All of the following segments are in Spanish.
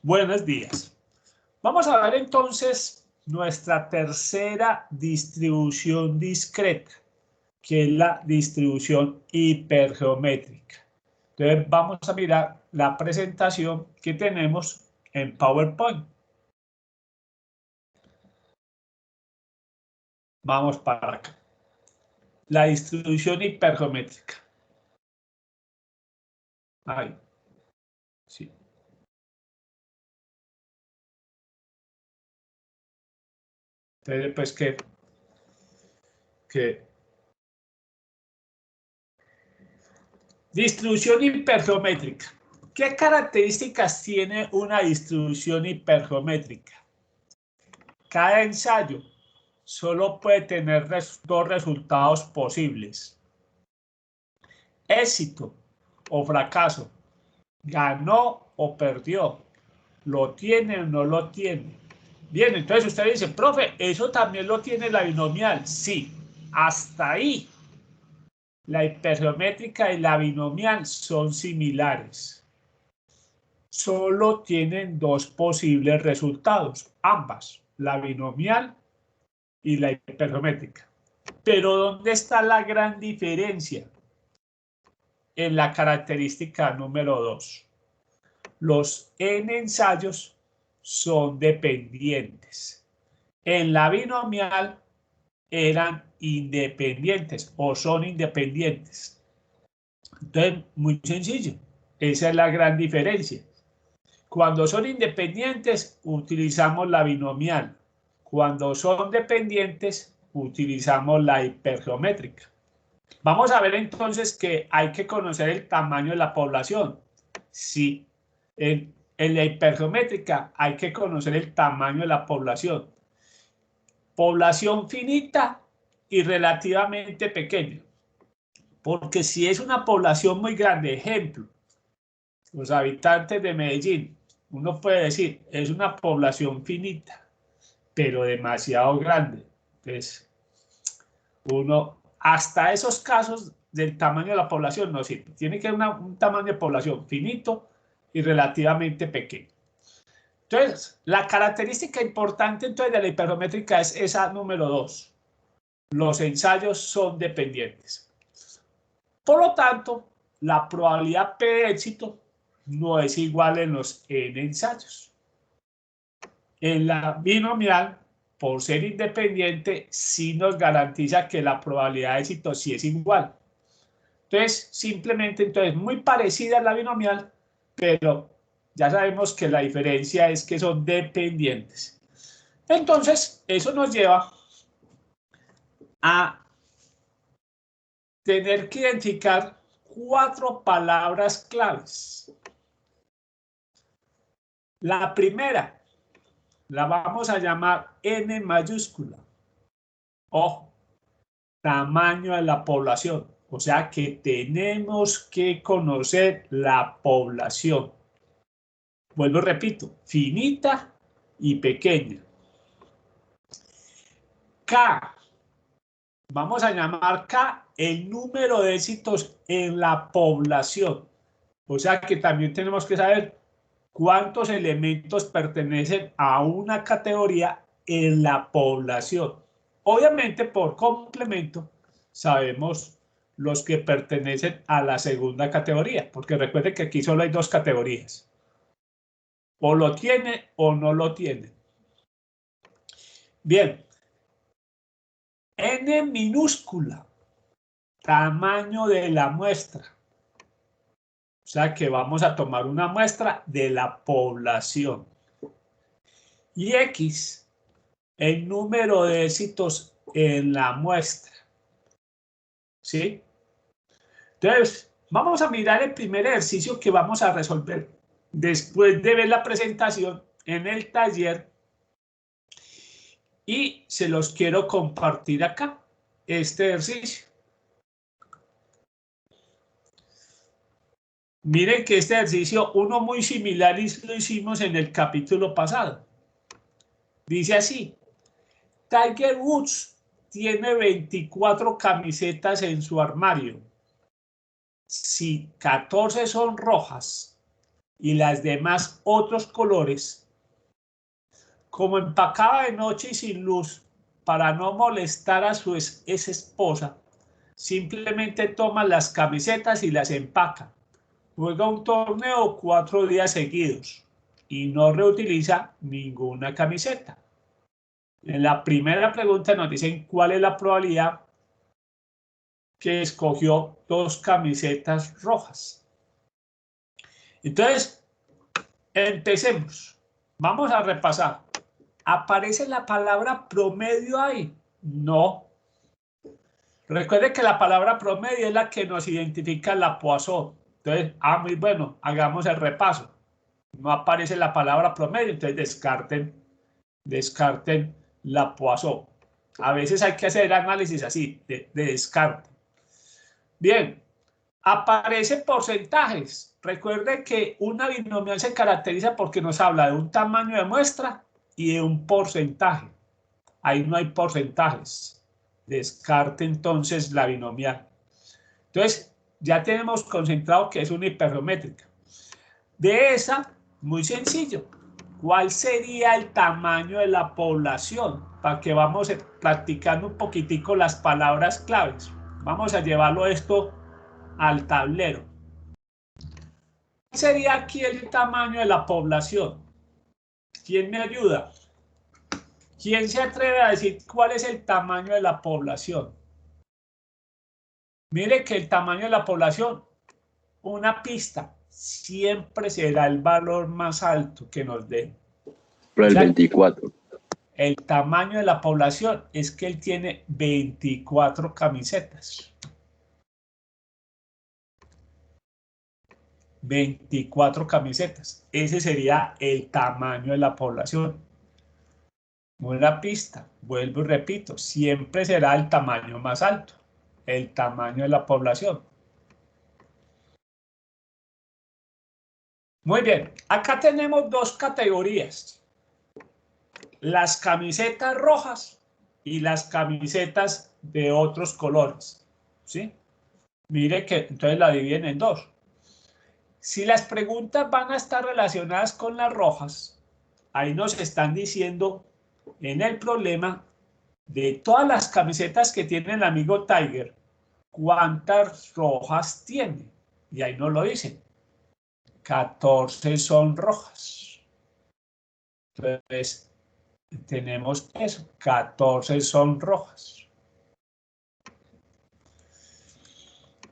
Buenos días. Vamos a ver entonces nuestra tercera distribución discreta, que es la distribución hipergeométrica. Entonces vamos a mirar la presentación que tenemos en PowerPoint. Vamos para acá. La distribución hipergeométrica. Ahí. Sí. Entonces, pues que distribución hipergeométrica. ¿Qué características tiene una distribución hipergeométrica? Cada ensayo solo puede tener dos resultados posibles: éxito o fracaso, ganó o perdió, lo tiene o no lo tiene. Bien, entonces usted dice, profe, ¿eso también lo tiene la binomial? Sí, hasta ahí. La hipergeométrica y la binomial son similares. Solo tienen dos posibles resultados, ambas, la binomial y la hipergeométrica. Pero ¿dónde está la gran diferencia? En la característica número 2. Los n ensayos son dependientes. En la binomial eran independientes o son independientes. Entonces, muy sencillo. Esa es la gran diferencia. Cuando son independientes, utilizamos la binomial. Cuando son dependientes, utilizamos la hipergeométrica. Vamos a ver entonces que hay que conocer el tamaño de la población. Sí, en la hipergeométrica hay que conocer el tamaño de la población. Población finita y relativamente pequeña. Porque si es una población muy grande, ejemplo, los habitantes de Medellín, uno puede decir, es una población finita, pero demasiado grande. Entonces, hasta esos casos del tamaño de la población no sirve. Tiene que ser un tamaño de población finito y relativamente pequeño. Entonces, la característica importante entonces de la hipergeométrica es esa número 2. Los ensayos son dependientes. Por lo tanto, la probabilidad P de éxito no es igual en los n ensayos. En la binomial, por ser independiente, sí nos garantiza que la probabilidad de éxito sí es igual. Entonces, simplemente, muy parecida a la binomial, pero ya sabemos que la diferencia es que son dependientes. Entonces, eso nos lleva a tener que identificar 4 palabras claves. La primera la vamos a llamar N mayúscula. Ojo, tamaño de la población. O sea que tenemos que conocer la población. Vuelvo y repito, finita y pequeña. K. Vamos a llamar K el número de éxitos en la población. O sea que también tenemos que saber cuántos elementos pertenecen a una categoría en la población. Obviamente, por complemento, sabemos los que pertenecen a la segunda categoría, porque recuerden que aquí solo hay 2 categorías. O lo tiene o no lo tiene. Bien. N minúscula, tamaño de la muestra. O sea que vamos a tomar una muestra de la población. Y X, el número de éxitos en la muestra. ¿Sí? Entonces, vamos a mirar el primer ejercicio que vamos a resolver después de ver la presentación en el taller. Y se los quiero compartir acá, este ejercicio. Miren que este ejercicio, uno muy similar, lo hicimos en el capítulo pasado. Dice así: Tiger Woods tiene 24 camisetas en su armario. Si 14 son rojas y las demás otros colores, como empacaba de noche y sin luz, para no molestar a su ex esposa, simplemente toma las camisetas y las empaca. Juega un torneo 4 días seguidos y no reutiliza ninguna camiseta. En la primera pregunta nos dicen cuál es la probabilidad que escogió 2 camisetas rojas. Entonces, empecemos. Vamos a repasar. ¿Aparece la palabra promedio ahí? No. Recuerde que la palabra promedio es la que nos identifica la Poisson. Entonces, muy bueno, hagamos el repaso. No aparece la palabra promedio, entonces descarten la Poisson. A veces hay que hacer análisis así, de descarte. Bien, aparecen porcentajes. Recuerde que una binomial se caracteriza porque nos habla de un tamaño de muestra y de un porcentaje. Ahí no hay porcentajes. Descarte entonces la binomial. Entonces, ya tenemos concentrado que es una hipergeométrica. De esa, muy sencillo. ¿Cuál sería el tamaño de la población? Para que vamos practicando un poquitico las palabras claves. Vamos a llevarlo esto al tablero. ¿Cuál sería aquí el tamaño de la población? ¿Quién me ayuda? ¿Quién se atreve a decir cuál es el tamaño de la población? Mire que el tamaño de la población, una pista, siempre será el valor más alto que nos dé. Pero el 24. El tamaño de la población es que él tiene 24 camisetas. 24 camisetas. Ese sería el tamaño de la población. Una pista, vuelvo y repito, siempre será el tamaño más alto, el tamaño de la población. Muy bien, acá tenemos 2 categorías. Las camisetas rojas y las camisetas de otros colores. ¿Sí? Mire que entonces la dividen en 2. Si las preguntas van a estar relacionadas con las rojas, ahí nos están diciendo en el problema de todas las camisetas que tiene el amigo Tiger, ¿cuántas rojas tiene? Y ahí nos lo dicen. 14 son rojas. Entonces, tenemos eso. 14 son rojas.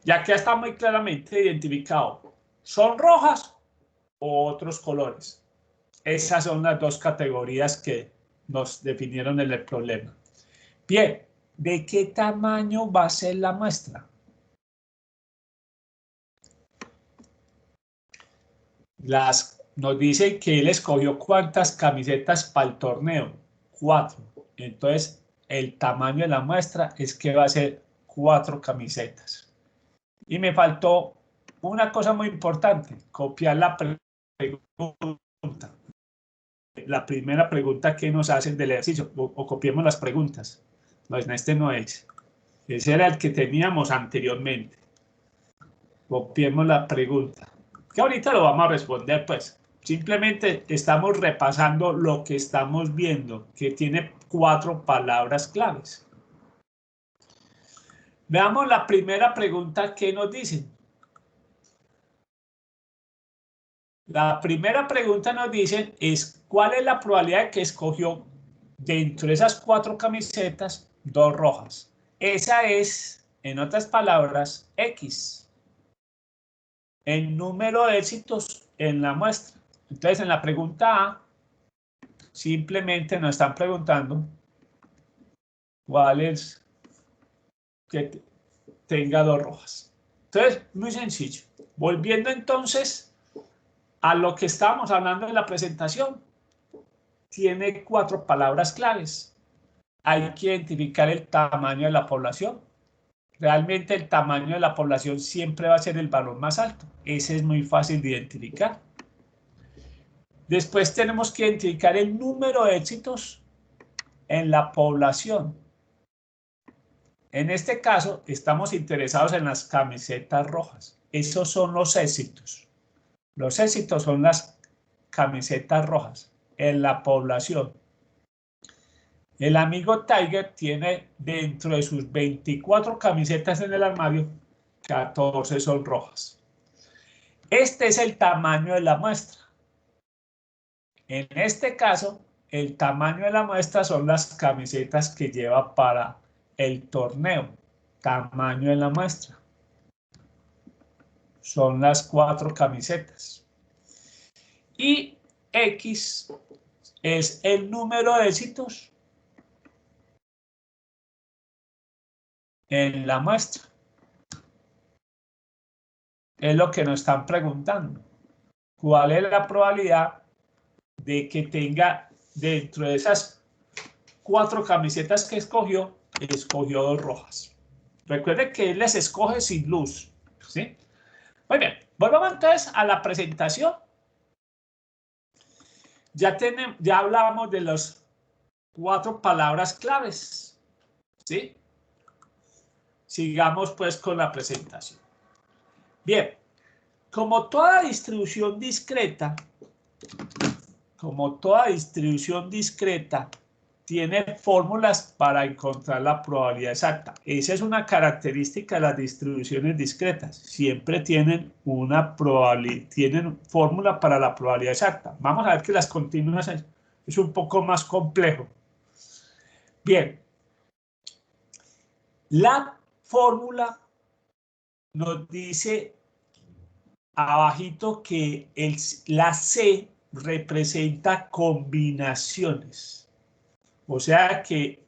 Ya que está muy claramente identificado. ¿Son rojas o otros colores? Esas son las 2 categorías que nos definieron en el problema. Bien, ¿de qué tamaño va a ser la muestra? Nos dice que él escogió cuántas camisetas para el torneo. 4. Entonces, el tamaño de la muestra es que va a ser 4 camisetas. Y me faltó una cosa muy importante, copiar la pregunta. La primera pregunta que nos hacen del ejercicio, o copiemos las preguntas. No, este no es. Ese era el que teníamos anteriormente. Copiemos la pregunta. Que ahorita lo vamos a responder, pues. Simplemente estamos repasando lo que estamos viendo, que tiene 4 palabras claves. Veamos la primera pregunta que nos dicen. La primera pregunta nos dicen es ¿cuál es la probabilidad de que escogió dentro de esas 4 camisetas 2 rojas? Esa es, en otras palabras, X. El número de éxitos en la muestra. Entonces, en la pregunta A, simplemente nos están preguntando cuál es que tenga 2 rojas. Entonces, muy sencillo. Volviendo entonces a lo que estábamos hablando en la presentación, tiene 4 palabras claves. Hay que identificar el tamaño de la población. Realmente el tamaño de la población siempre va a ser el valor más alto. Ese es muy fácil de identificar. Después tenemos que identificar el número de éxitos en la población. En este caso, estamos interesados en las camisetas rojas. Esos son los éxitos. Los éxitos son las camisetas rojas en la población. El amigo Tiger tiene dentro de sus 24 camisetas en el armario, 14 son rojas. Este es el tamaño de la muestra. En este caso, el tamaño de la muestra son las camisetas que lleva para el torneo. Tamaño de la muestra. Son las 4 camisetas. Y X es el número de éxitos en la muestra. Es lo que nos están preguntando. ¿Cuál es la probabilidad de que tenga dentro de esas 4 camisetas que escogió 2 rojas? Recuerde que él les escoge sin luz, ¿sí? Muy bien, volvamos entonces a la presentación. Ya hablábamos de las 4 palabras claves, ¿sí? Sigamos pues con la presentación. Bien, como toda distribución discreta, tiene fórmulas para encontrar la probabilidad exacta. Esa es una característica de las distribuciones discretas. Siempre tienen una probabilidad, tienen fórmula para la probabilidad exacta. Vamos a ver que las continuas es un poco más complejo. Bien. La fórmula nos dice abajito que la C representa combinaciones. O sea que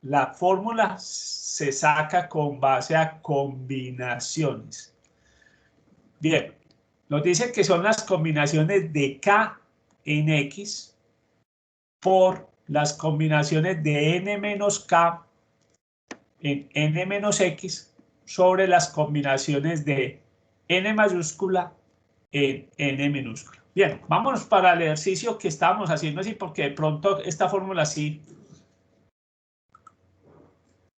la fórmula se saca con base a combinaciones. Bien, nos dice que son las combinaciones de K en X por las combinaciones de N menos K en N menos X sobre las combinaciones de N mayúscula en N minúscula. Bien, vámonos para el ejercicio que estábamos haciendo así, porque de pronto esta fórmula sí.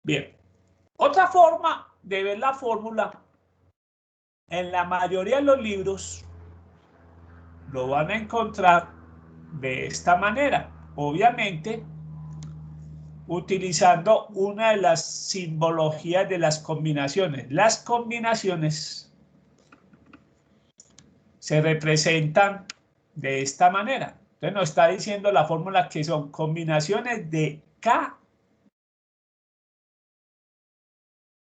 Bien, otra forma de ver la fórmula, en la mayoría de los libros lo van a encontrar de esta manera. Obviamente, utilizando una de las simbologías de las combinaciones. Las combinaciones se representan de esta manera. Entonces nos está diciendo la fórmula que son combinaciones de K,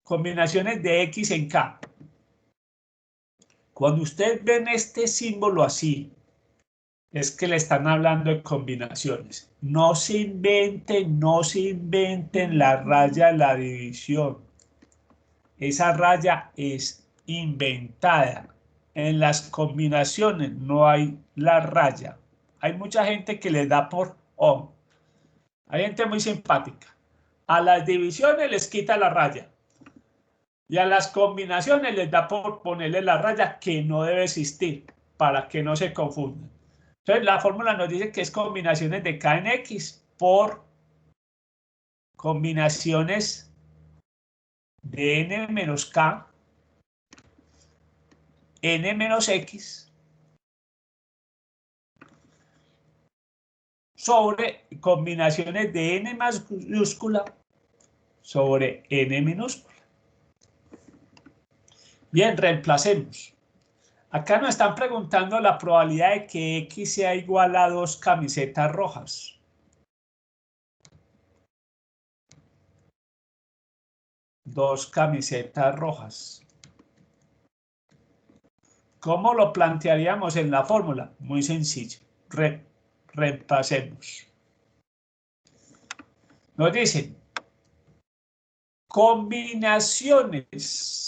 combinaciones de X en K. Cuando ustedes ven este símbolo así, es que le están hablando de combinaciones. No se inventen la raya de la división. Esa raya es inventada. En las combinaciones no hay la raya. Hay mucha gente que le da por O. Hay gente muy simpática. A las divisiones les quita la raya. Y a las combinaciones les da por ponerle la raya que no debe existir, para que no se confundan. Entonces la fórmula nos dice que es combinaciones de K en X por combinaciones de N menos K, N menos X, sobre combinaciones de N mayúscula sobre N minúscula. Bien, reemplacemos. Acá nos están preguntando la probabilidad de que X sea igual a 2 camisetas rojas. Dos camisetas rojas. ¿Cómo lo plantearíamos en la fórmula? Muy sencillo. Reemplacemos. Nos dicen combinaciones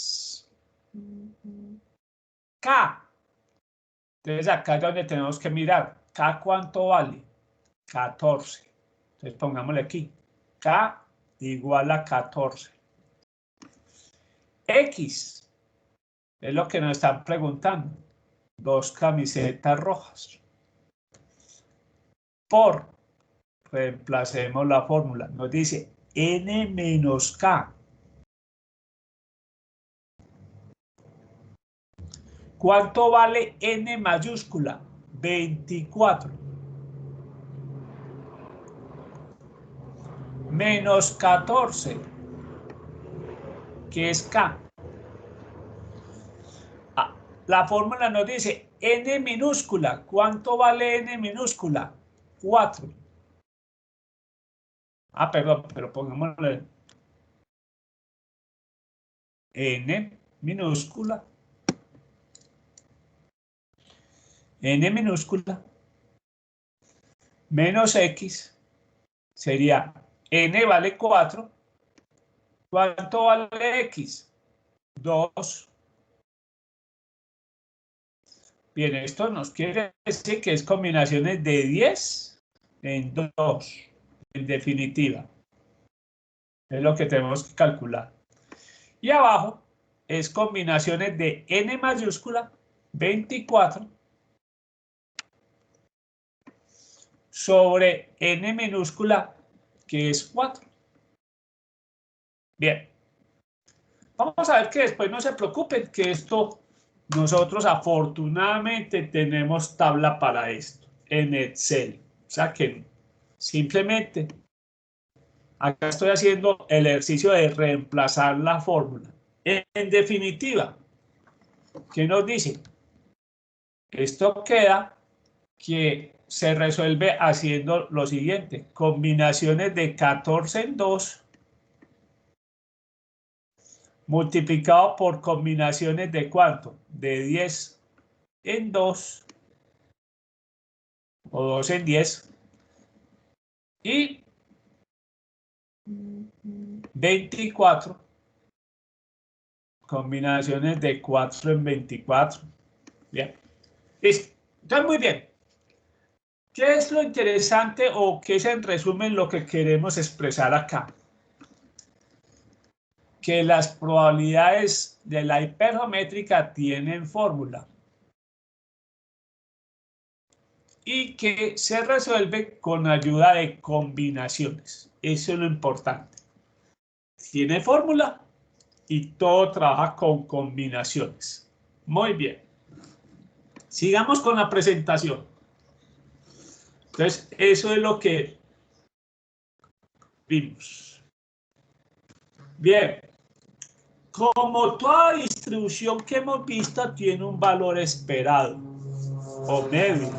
K. Entonces acá es donde tenemos que mirar. K, ¿cuánto vale? 14. Entonces pongámosle aquí. K igual a 14. X es lo que nos están preguntando. 2 camisetas rojas. Por, reemplacemos la fórmula. Nos dice N menos K. ¿Cuánto vale n mayúscula? 24. Menos 14, que es K. La fórmula nos dice n minúscula. ¿Cuánto vale n minúscula? 4. Perdón, pero pongámosle n minúscula. N minúscula menos x sería n vale 4. ¿Cuánto vale x? 2. Bien, esto nos quiere decir que es combinaciones de 10 en 2, en definitiva. Es lo que tenemos que calcular. Y abajo es combinaciones de n mayúscula, 24, sobre n minúscula, que es 4. Bien. Vamos a ver que después no se preocupen, que esto nosotros afortunadamente tenemos tabla para esto en Excel. O sea que simplemente acá estoy haciendo el ejercicio de reemplazar la fórmula. En definitiva, ¿qué nos dice? Esto queda que se resuelve haciendo lo siguiente: combinaciones de 14 en 2 multiplicado por combinaciones de ¿cuánto? De 10 en 2 o 2 en 10 y 24 combinaciones de 4 en 24. Bien, listo. Entonces, muy bien. ¿Qué es lo interesante o qué es en resumen lo que queremos expresar acá? Que las probabilidades de la hipergeométrica tienen fórmula y que se resuelve con ayuda de combinaciones. Eso es lo importante. Tiene fórmula y todo trabaja con combinaciones. Muy bien. Sigamos con la presentación. Entonces, eso es lo que vimos. Bien. Como toda distribución que hemos visto tiene un valor esperado o medio.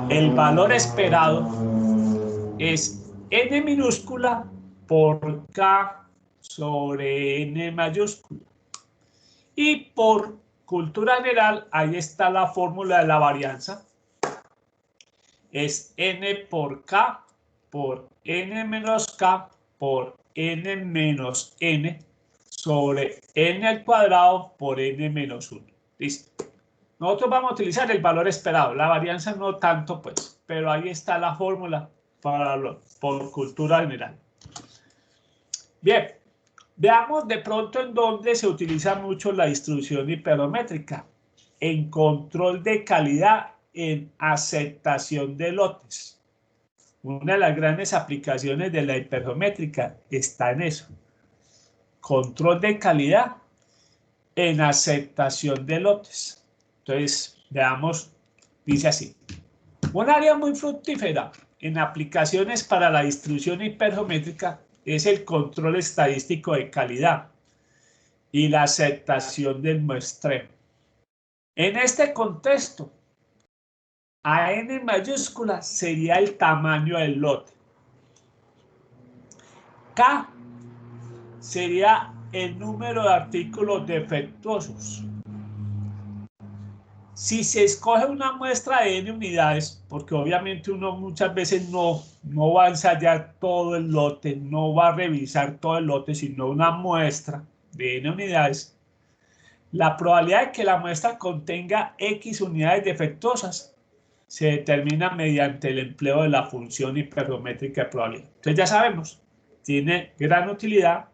El valor esperado es n minúscula por k sobre n mayúscula. Y por cultura general, ahí está la fórmula de la varianza. Es n por k por n menos k por n menos n sobre n al cuadrado por n menos 1. Listo. Nosotros vamos a utilizar el valor esperado. La varianza no tanto, pues, pero ahí está la fórmula por cultura general. Bien, veamos de pronto en dónde se utiliza mucho la distribución hipergeométrica. En control de calidad, en aceptación de lotes. Una de las grandes aplicaciones de la hipergeométrica está en eso. Control de calidad en aceptación de lotes. Entonces, veamos, dice así. Un área muy fructífera en aplicaciones para la distribución hipergeométrica es el control estadístico de calidad y la aceptación del muestreo. En este contexto, a n mayúscula sería el tamaño del lote. K sería el número de artículos defectuosos. Si se escoge una muestra de n unidades, porque obviamente uno muchas veces no va a ensayar todo el lote, no va a revisar todo el lote, sino una muestra de n unidades, la probabilidad de que la muestra contenga x unidades defectuosas se determina mediante el empleo de la función hipergeométrica de probabilidad. Entonces ya sabemos, tiene gran utilidad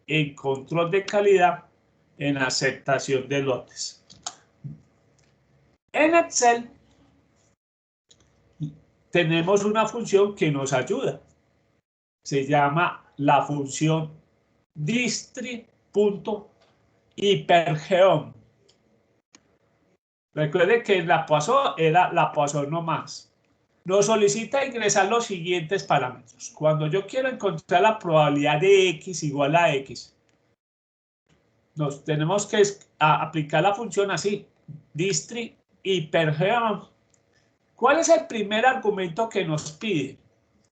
en control de calidad, en aceptación de lotes. En Excel tenemos una función que nos ayuda. Se llama la función distri.hipergeom. Recuerde que la pasó era la pasó no más. Nos solicita ingresar los siguientes parámetros. Cuando yo quiero encontrar la probabilidad de x igual a x, nos tenemos que aplicar la función así, dist3 hipergeom. ¿Cuál es el primer argumento que nos pide?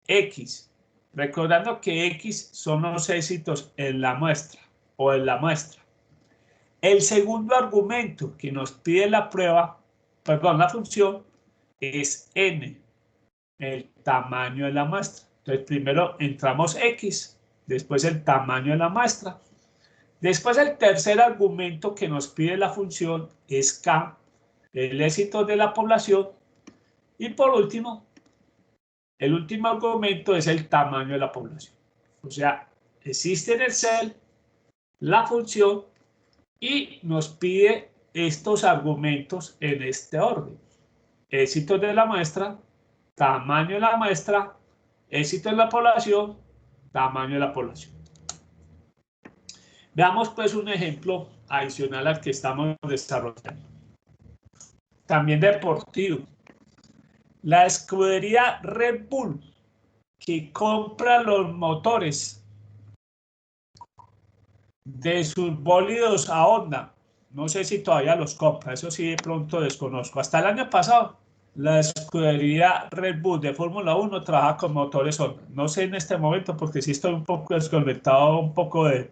X. Recordando que X son los éxitos en la muestra o en la muestra. El segundo argumento que nos pide la prueba, perdón, la función, es N, el tamaño de la muestra. Entonces, primero entramos X, después el tamaño de la muestra. Después, el tercer argumento que nos pide la función es K, el éxito de la población. Y por último, el último argumento es el tamaño de la población. O sea, existe en el cel la función y nos pide estos argumentos en este orden. Éxito de la muestra, tamaño de la muestra, éxito de la población, tamaño de la población. Veamos pues un ejemplo adicional al que estamos desarrollando. También deportivo. La escudería Red Bull, que compra los motores de sus bólidos a Honda. No sé si todavía los compra, eso sí de pronto desconozco. Hasta el año pasado, la escudería Red Bull de Fórmula 1 trabaja con motores Honda. No sé en este momento porque sí estoy un poco desconectado un poco de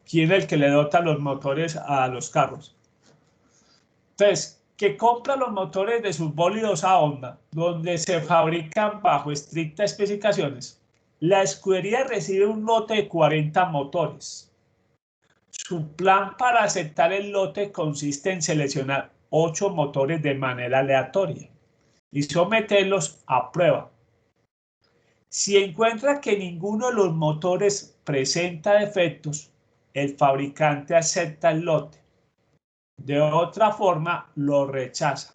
quién es el que le dota los motores a los carros. Entonces, que compra los motores de sus bólidos a Honda, donde se fabrican bajo estrictas especificaciones. La escudería recibe un lote de 40 motores. Su plan para aceptar el lote consiste en seleccionar 8 motores de manera aleatoria y someterlos a prueba. Si encuentra que ninguno de los motores presenta defectos, el fabricante acepta el lote. De otra forma, lo rechaza.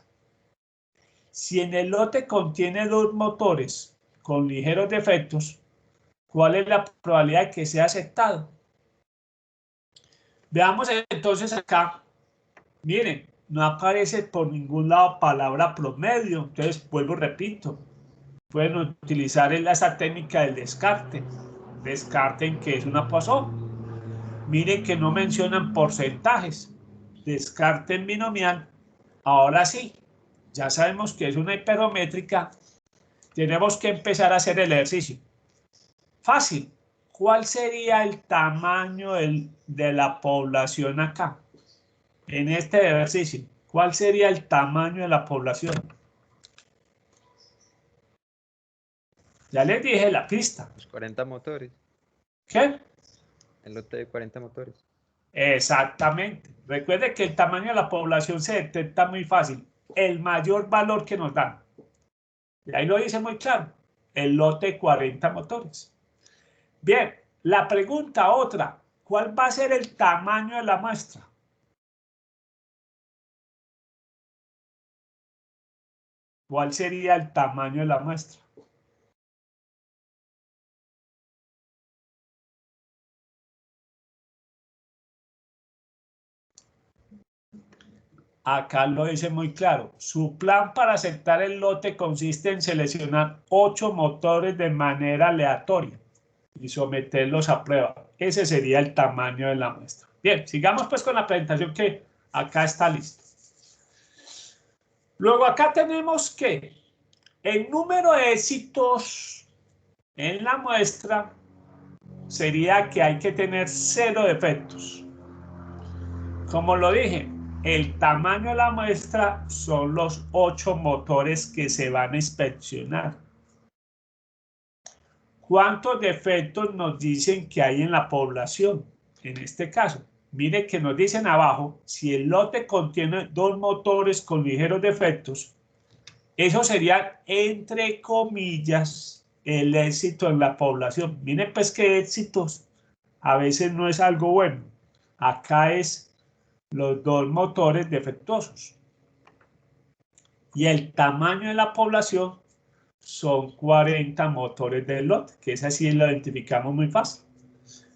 Si en el lote contiene 2 motores con ligeros defectos, ¿cuál es la probabilidad de que sea aceptado? Veamos entonces acá. Miren, no aparece por ningún lado palabra promedio. Entonces, vuelvo y repito. Pueden utilizar esa técnica del descarte. Descarten que es una pasó. Miren que no mencionan porcentajes. Descarten binomial. Ahora sí, ya sabemos que es una hipermétrica. Tenemos que empezar a hacer el ejercicio. Fácil. ¿Cuál sería el tamaño de la población acá? En este ejercicio. ¿Cuál sería el tamaño de la población? Ya les dije la pista. Los 40 motores. ¿Qué? El lote de 40 motores. Exactamente. Recuerde que el tamaño de la población se detecta muy fácil. El mayor valor que nos dan. Y ahí lo dice muy claro. El lote de 40 motores. Bien, la pregunta otra. ¿Cuál va a ser el tamaño de la muestra? ¿Cuál sería el tamaño de la muestra? Acá lo dice muy claro. Su plan para aceptar el lote consiste en seleccionar 8 motores de manera aleatoria y someterlos a prueba. Ese sería el tamaño de la muestra. Bien, sigamos pues con la presentación que acá está lista. Luego acá tenemos que el número de éxitos en la muestra sería que hay que tener 0 defectos. Como lo dije, el tamaño de la muestra son los 8 motores que se van a inspeccionar. ¿Cuántos defectos nos dicen que hay en la población? En este caso, mire que nos dicen abajo, si el lote contiene 2 motores con ligeros defectos, eso sería, entre comillas, el éxito en la población. Miren pues que éxitos a veces no es algo bueno. Acá es los 2 motores defectuosos. Y el tamaño de la población son 40 motores del lote, que es así lo identificamos muy fácil.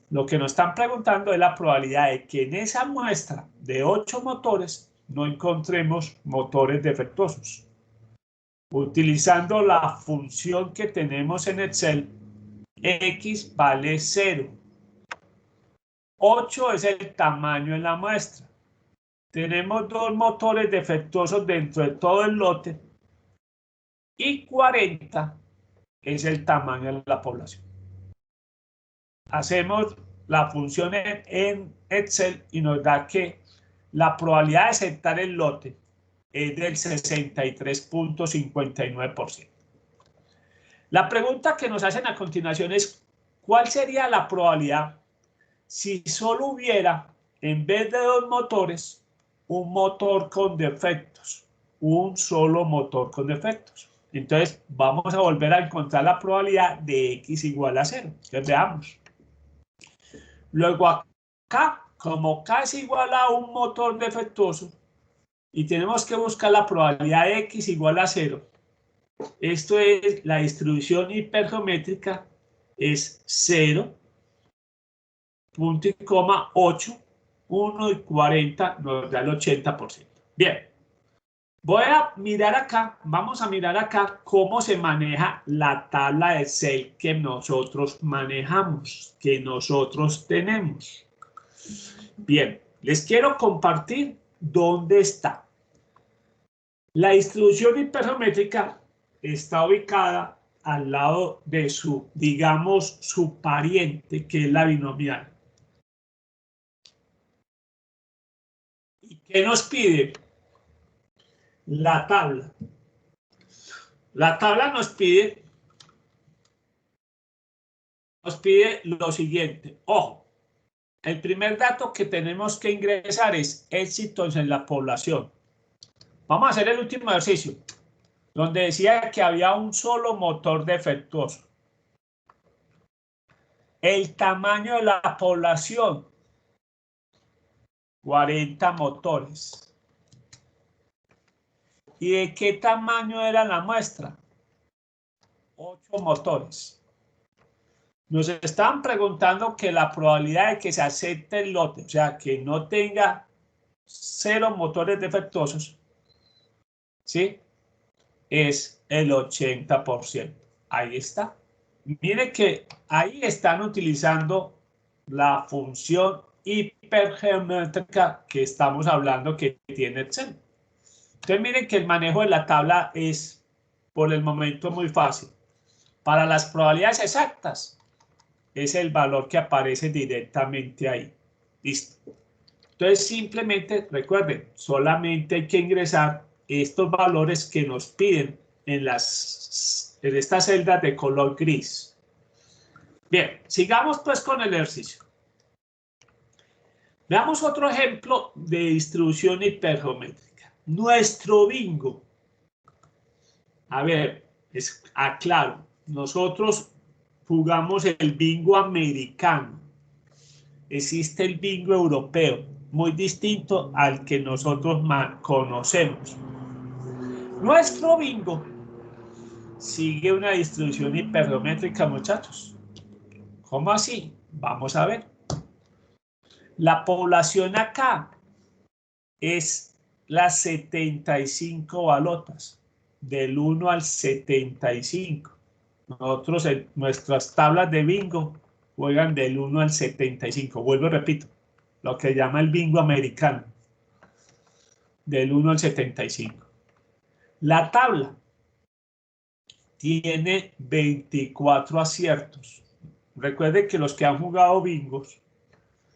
Lo que nos están preguntando es la probabilidad de que en esa muestra de 8 motores no encontremos motores defectuosos. Utilizando la función que tenemos en Excel, X vale 0. 8 es el tamaño en la muestra. Tenemos 2 motores defectuosos dentro de todo el lote y 40 es el tamaño de la población. Hacemos la función en Excel y nos da que la probabilidad de aceptar el lote es del 63.59%. La pregunta que nos hacen a continuación es, ¿cuál sería la probabilidad si solo hubiera, en vez de 2 motores, un motor con defectos? Un solo motor con defectos. Entonces, vamos a volver a encontrar la probabilidad de X igual a 0. Entonces, veamos. Luego acá, como K es igual a un motor defectuoso, y tenemos que buscar la probabilidad de X igual a 0, esto es la distribución hipergeométrica, es 0, punto y coma, 8, 1 y 40 nos da el 80%. Bien, voy a mirar acá, vamos a mirar acá cómo se maneja la tabla de Excel que nosotros manejamos, que nosotros tenemos. Bien, les quiero compartir dónde está. La distribución hipergeométrica está ubicada al lado de su, digamos, su pariente, que es la binomial. ¿Y qué nos pide? La tabla. La tabla nos pide lo siguiente. Ojo, el primer dato que tenemos que ingresar es éxitos en la población. Vamos a hacer el último ejercicio, donde decía que había un solo motor defectuoso. El tamaño de la población, 40 motores. ¿Y de qué tamaño era la muestra? 8 motores. Nos están preguntando que la probabilidad de que se acepte el lote, o sea, que no tenga 0 motores defectuosos, ¿sí? Es el 80%. Ahí está. Mire que ahí están utilizando la función hipergeométrica que estamos hablando que tiene Excel. Entonces miren que el manejo de la tabla es por el momento muy fácil. Para las probabilidades exactas es el valor que aparece directamente ahí. Listo. Entonces simplemente recuerden, solamente hay que ingresar estos valores que nos piden en estas celdas de color gris. Bien, sigamos pues con el ejercicio. Veamos otro ejemplo de distribución hipergeométrica. Nuestro bingo. A ver, aclaro, nosotros jugamos el bingo americano. Existe el bingo europeo, muy distinto al que nosotros conocemos. Nuestro bingo sigue una distribución hipergeométrica, muchachos. ¿Cómo así? Vamos a ver. La población acá es las 75 balotas, del 1 al 75. Nosotros en nuestras tablas de bingo juegan del 1 al 75. Vuelvo y repito, lo que llama el bingo americano, del 1 al 75. La tabla tiene 24 aciertos. Recuerden que los que han jugado bingos,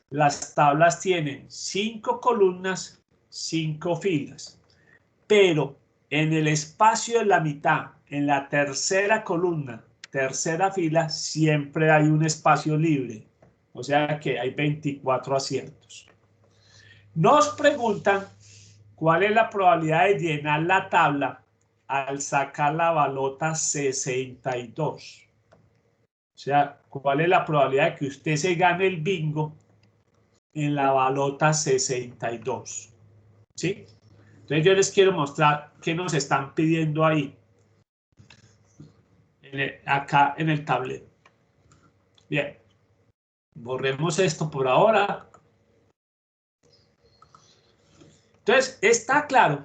las tablas tienen 5 columnas, 5 filas, pero en el espacio de la mitad, en la tercera columna, tercera fila, siempre hay un espacio libre, o sea que hay 24 aciertos. Nos preguntan cuál es la probabilidad de llenar la tabla al sacar la balota 62. O sea, cuál es la probabilidad de que usted se gane el bingo en la balota 62. ¿Sí? Entonces yo les quiero mostrar qué nos están pidiendo ahí, acá en el tablero. Bien, borremos esto por ahora. Entonces, está claro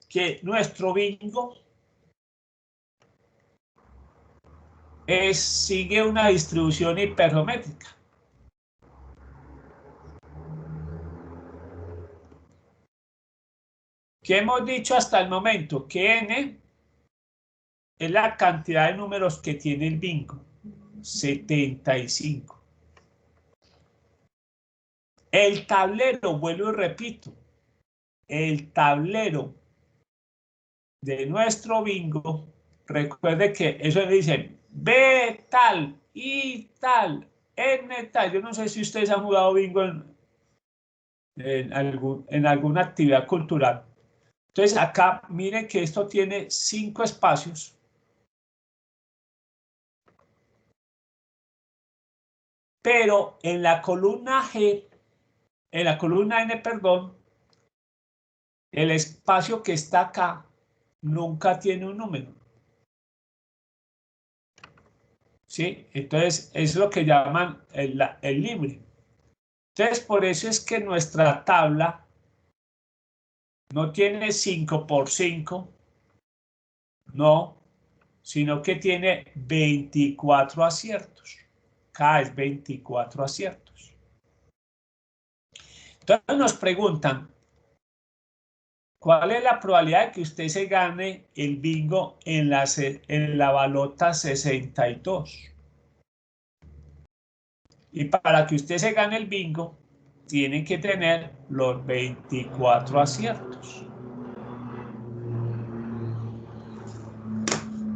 que nuestro bingo sigue una distribución hipergeométrica. ¿Qué hemos dicho hasta el momento? Que n es la cantidad de números que tiene el bingo. 75. El tablero, vuelvo y repito, el tablero de nuestro bingo, recuerde que eso dice B tal, I tal, N tal. Yo no sé si ustedes han jugado bingo en alguna actividad cultural. Entonces acá miren que esto tiene 5 espacios. Pero en la columna G, en la columna N, perdón, el espacio que está acá nunca tiene un número. ¿Sí? Entonces es lo que llaman el libre. Entonces por eso es que nuestra tabla no tiene 5 por 5, no, sino que tiene 24 aciertos. K es 24 aciertos. Entonces nos preguntan, ¿cuál es la probabilidad de que usted se gane el bingo en la balota 62? Y para que usted se gane el bingo, tiene que tener los 24 aciertos.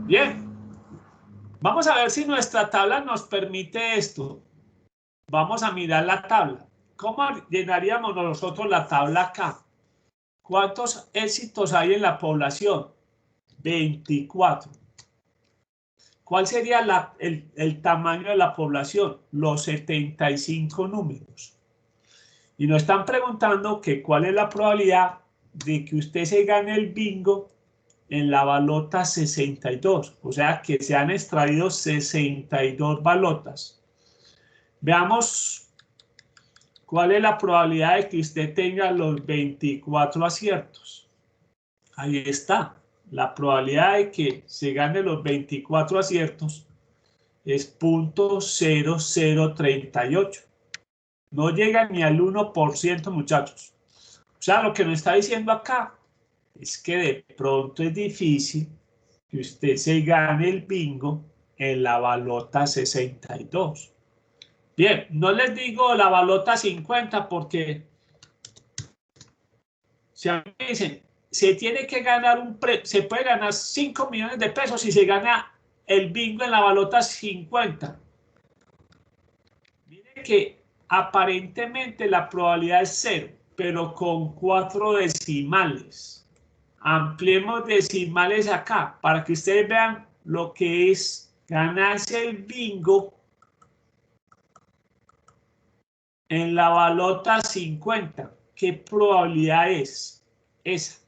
Bien, vamos a ver si nuestra tabla nos permite esto. Vamos a mirar la tabla. ¿Cómo llenaríamos nosotros la tabla acá? ¿Cuántos éxitos hay en la población? 24. ¿Cuál sería el tamaño de la población? Los 75 números. Y nos están preguntando que cuál es la probabilidad de que usted se gane el bingo en la balota 62. O sea, que se han extraído 62 balotas. Veamos cuál es la probabilidad de que usted tenga los 24 aciertos. Ahí está. La probabilidad de que se gane los 24 aciertos es 0.0038. No llega ni al 1%, muchachos. O sea, lo que nos está diciendo acá es que de pronto es difícil que usted se gane el bingo en la balota 62. Bien, no les digo la balota 50 porque si a mí me dicen, se tiene que ganar se puede ganar 5 millones de pesos si se gana el bingo en la balota 50. Miren que aparentemente la probabilidad es 0, pero con 4 decimales. Ampliemos decimales acá para que ustedes vean lo que es ganarse el bingo en la balota 50. ¿Qué probabilidad es? Esa.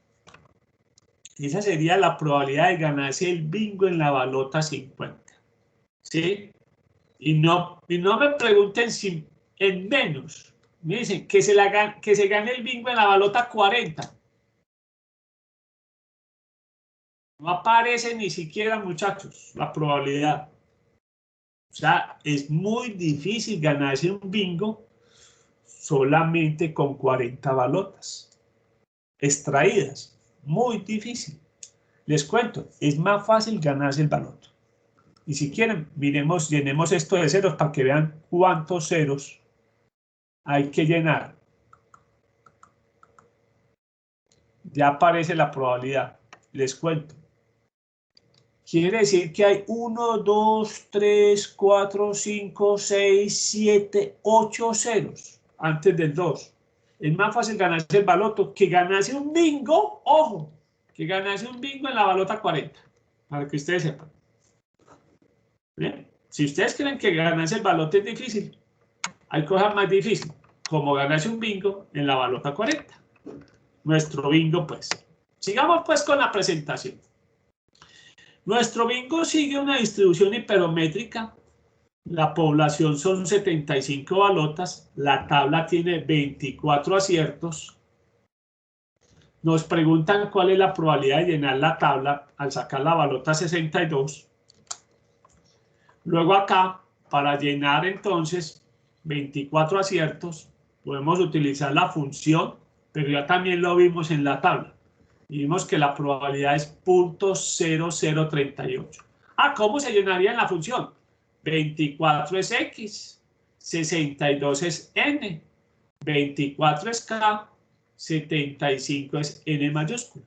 Esa sería la probabilidad de ganarse el bingo en la balota 50. ¿Sí? Y no me pregunten si en menos. Me dicen que se gane el bingo en la balota 40. No aparece ni siquiera, muchachos, la probabilidad. O sea, es muy difícil ganarse un bingo solamente con 40 balotas extraídas. Muy difícil. Les cuento, es más fácil ganarse el baloto. Y si quieren, llenemos esto de ceros para que vean cuántos ceros hay que llenar. Ya aparece la probabilidad. Les cuento. Quiere decir que hay 1, 2, 3, 4, 5, 6, 7, 8 ceros antes del 2. Es más fácil ganarse el baloto que ganarse un bingo, ojo, que ganarse un bingo en la balota 40, para que ustedes sepan. ¿Bien? Si ustedes creen que ganarse el baloto es difícil, hay cosas más difíciles, como ganarse un bingo en la balota 40. Nuestro bingo, pues. Sigamos pues con la presentación. Nuestro bingo sigue una distribución hiperométrica. La población son 75 balotas. La tabla tiene 24 aciertos. nos preguntan cuál es la probabilidad de llenar la tabla al sacar la balota 62. Luego acá, para llenar entonces 24 aciertos, podemos utilizar la función, pero ya también lo vimos en la tabla. Y vimos que la probabilidad es 0.0038. ¿Cómo se llenaría en la función? 24 es X, 62 es N, 24 es K, 75 es N mayúscula.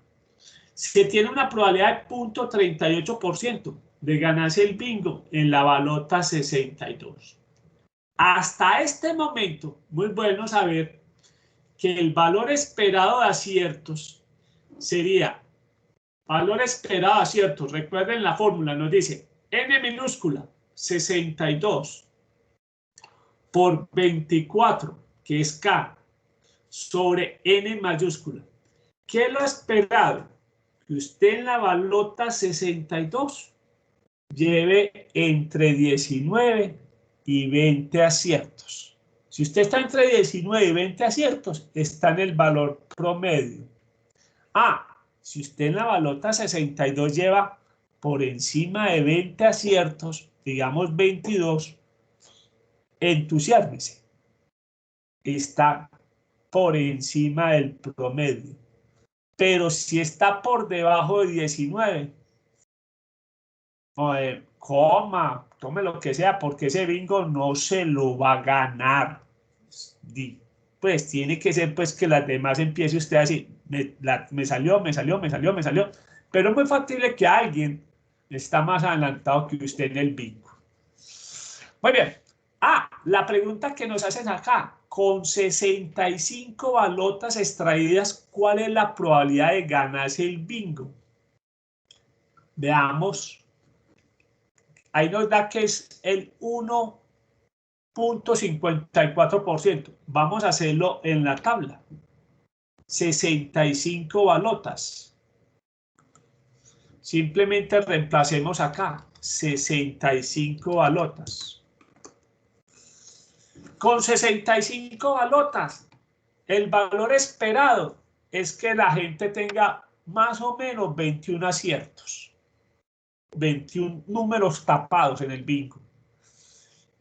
Se tiene una probabilidad de 0.38% de ganarse el bingo en la balota 62. Hasta este momento, muy bueno saber que el valor esperado de aciertos sería, valor esperado de aciertos, recuerden la fórmula, nos dice N minúscula 62 por 24, que es K, sobre N mayúscula. ¿Qué es lo esperado? Que usted en la balota 62 lleve entre 19 y 20 aciertos. Si usted está entre 19 y 20 aciertos, está en el valor promedio. Si usted en la balota 62 lleva por encima de 20 aciertos, digamos 22, entusiásmese. Está por encima del promedio. Pero si está por debajo de 19, coma, tome lo que sea, porque ese bingo no se lo va a ganar. Pues tiene que ser pues que las demás empiece usted a decir, me salió, pero es muy factible que alguien está más adelantado que usted en el bingo. Muy bien. La pregunta que nos hacen acá, con 65 balotas extraídas, ¿cuál es la probabilidad de ganarse el bingo? Veamos. Ahí nos da que es el 1.54%. Vamos a hacerlo en la tabla. 65 balotas. Simplemente reemplacemos acá. 65 balotas. Con 65 balotas, el valor esperado es que la gente tenga más o menos 21 aciertos. 21 números tapados en el bingo.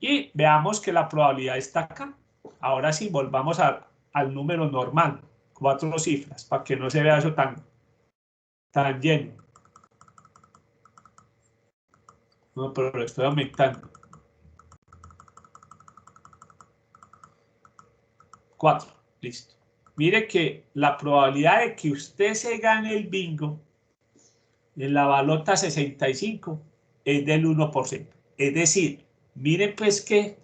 Y veamos que la probabilidad está acá. Ahora sí, volvamos al número normal. 4 cifras, para que no se vea eso tan lleno. No, pero lo estoy aumentando. 4, listo. Mire que la probabilidad de que usted se gane el bingo en la balota 65 es del 1%. Es decir, miren pues que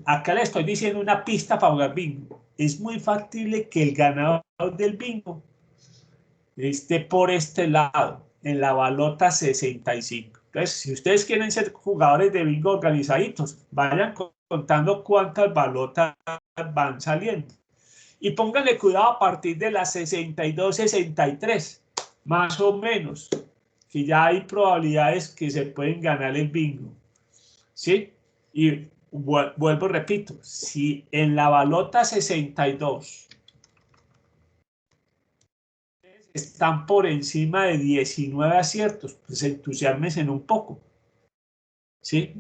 acá le estoy diciendo una pista para jugar bingo. Es muy factible que el ganador del bingo esté por este lado, en la balota 65. Entonces, si ustedes quieren ser jugadores de bingo organizaditos, vayan contando cuántas balotas van saliendo. Y pónganle cuidado a partir de las 62, 63, más o menos, que ya hay probabilidades que se pueden ganar el bingo. ¿Sí? Y vuelvo, repito, si en la balota 62 están por encima de 19 aciertos, pues entusiasmense en un poco. ¿Sí?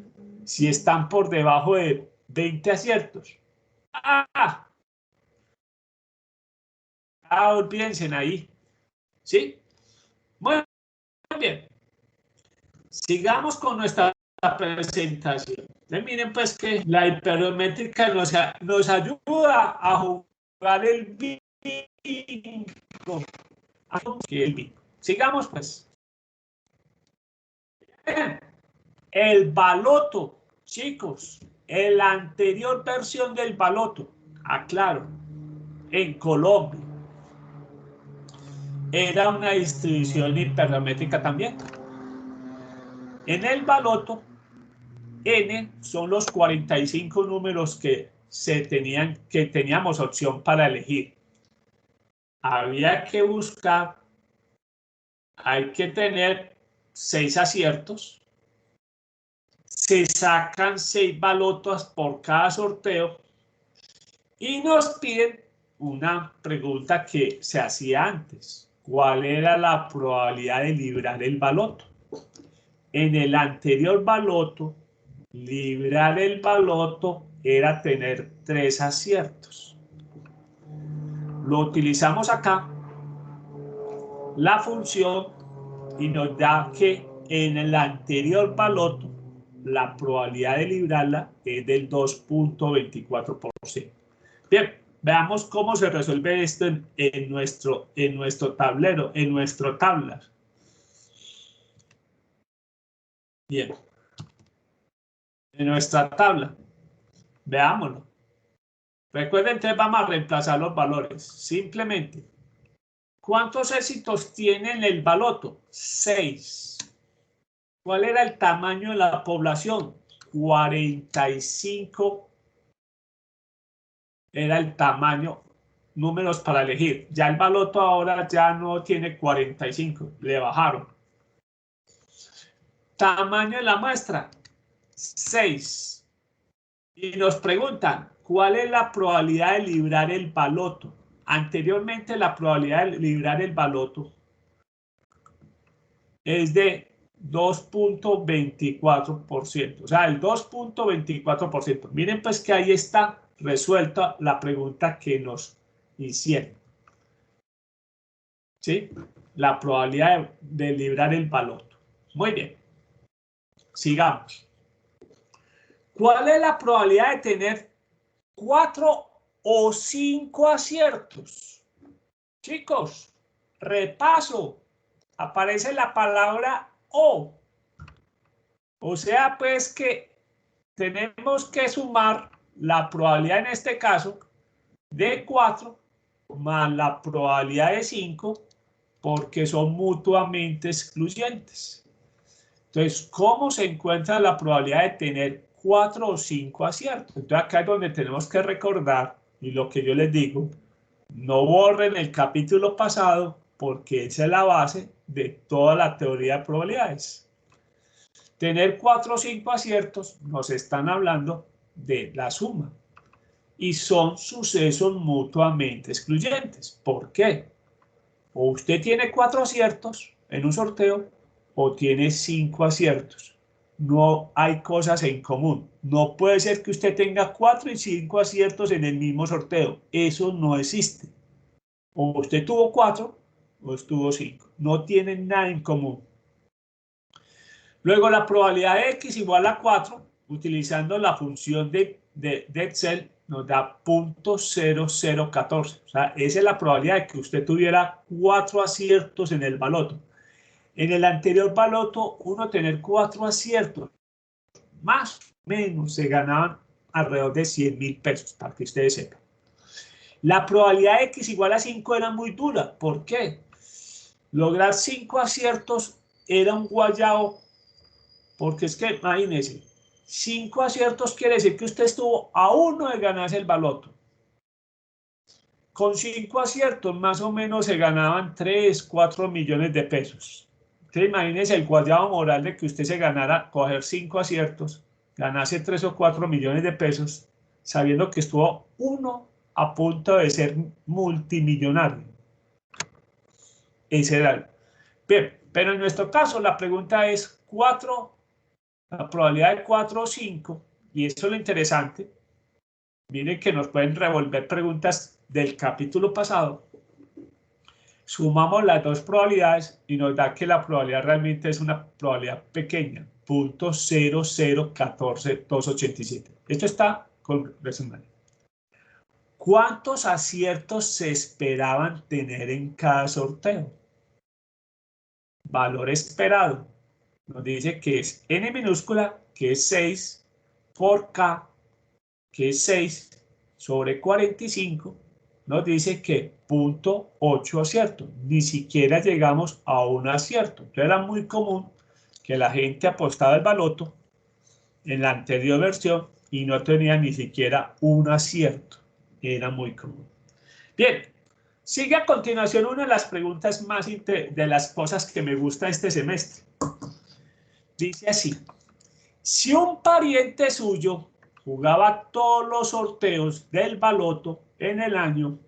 Si están por debajo de 20 aciertos, olvídense ahí. ¿Sí? Muy bien. Sigamos con nuestra presentación. Miren pues que la hipermétrica nos ayuda a jugar el bingo. Sigamos pues. El baloto, chicos, en la anterior versión del baloto, aclaro, en Colombia, era una distribución hipermétrica también. En el baloto, N son los 45 números que teníamos opción para elegir. Había que buscar, hay que tener 6 aciertos. Se sacan 6 balotas por cada sorteo y nos piden una pregunta que se hacía antes. ¿Cuál era la probabilidad de librar el baloto? En el anterior baloto, librar el baloto era tener 3 aciertos. Lo utilizamos acá, la función, y nos da que en el anterior baloto, la probabilidad de librarla es del 2.24%. Bien, veamos cómo se resuelve esto en nuestro tablero, en nuestro tabla. Bien, en nuestra tabla, veámoslo. Recuerden, entonces vamos a reemplazar los valores. Simplemente, ¿cuántos éxitos tiene en el baloto? 6. ¿Cuál era el tamaño de la población? 45 era el tamaño, números para elegir. Ya el baloto ahora ya no tiene 45, le bajaron. Tamaño de la muestra, 6. Y nos preguntan, ¿cuál es la probabilidad de librar el baloto? Anteriormente la probabilidad de librar el baloto es de 2.24%, o sea, el 2.24%. Miren pues que ahí está resuelta la pregunta que nos hicieron. ¿Sí? La probabilidad de librar el baloto. Muy bien. Sigamos. ¿Cuál es la probabilidad de tener 4 o 5 aciertos? Chicos, repaso. Aparece la palabra O. O sea, pues que tenemos que sumar la probabilidad en este caso de 4 más la probabilidad de 5 porque son mutuamente excluyentes. Entonces, ¿cómo se encuentra la probabilidad de tener 4 o 5 aciertos? Entonces, acá es donde tenemos que recordar, y lo que yo les digo, no borren el capítulo pasado porque esa es la base de toda la teoría de probabilidades. Tener 4 o 5 aciertos nos están hablando de la suma y son sucesos mutuamente excluyentes. ¿Por qué? O usted tiene 4 aciertos en un sorteo o tiene 5 aciertos. No hay cosas en común. No puede ser que usted tenga 4 y 5 aciertos en el mismo sorteo. Eso no existe. O usted tuvo 4 o tuvo 5. No tienen nada en común. Luego la probabilidad de x igual a 4, utilizando la función de Excel, nos da 0.0014. O sea, esa es la probabilidad de que usted tuviera 4 aciertos en el baloto. En el anterior baloto, uno tener 4 aciertos, más o menos se ganaban alrededor de 100.000 pesos, para que ustedes sepan. La probabilidad de x igual a 5 era muy dura. ¿Por qué? Lograr 5 aciertos era un guayao. Porque es que, imagínense, 5 aciertos quiere decir que usted estuvo a 1 de ganarse el baloto. Con 5 aciertos más o menos se ganaban 3, 4 millones de pesos. Entonces imagínense el guayabo moral de que usted se ganara, coger 5 aciertos, ganase 3 o 4 millones de pesos, sabiendo que estuvo 1 a punto de ser multimillonario. Ese era. Bien, pero en nuestro caso la pregunta es 4. La probabilidad de 4 o 5, y eso es lo interesante, miren que nos pueden revolver preguntas del capítulo pasado, sumamos las dos probabilidades y nos da que la probabilidad realmente es una probabilidad pequeña, 0.0014287. Esto está con resumen. ¿Cuántos aciertos se esperaban tener en cada sorteo? Valor esperado. Nos dice que es n minúscula, que es 6, por k, que es 6, sobre 45, nos dice que 0.8 acierto. Ni siquiera llegamos a un acierto. Entonces era muy común que la gente apostaba el baloto en la anterior versión y no tenía ni siquiera un acierto. Era muy común. Bien, sigue a continuación una de las preguntas más de las cosas que me gusta este semestre. Dice así, si un pariente suyo jugaba todos los sorteos del baloto en el año,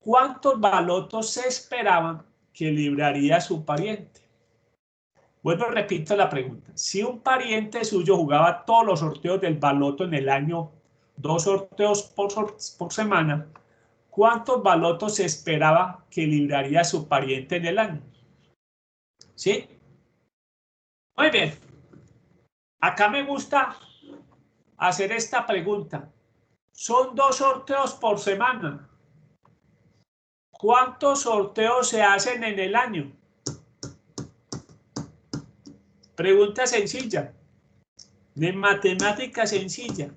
¿cuántos balotos se esperaban que libraría su pariente? Bueno, repito la pregunta. Si un pariente suyo jugaba todos los sorteos del baloto en el año, 2 sorteos por semana, ¿cuántos balotos se esperaba que libraría su pariente en el año? ¿Sí? Muy bien. Acá me gusta hacer esta pregunta. Son 2 sorteos por semana. ¿Cuántos sorteos se hacen en el año? Pregunta sencilla. De matemática sencilla.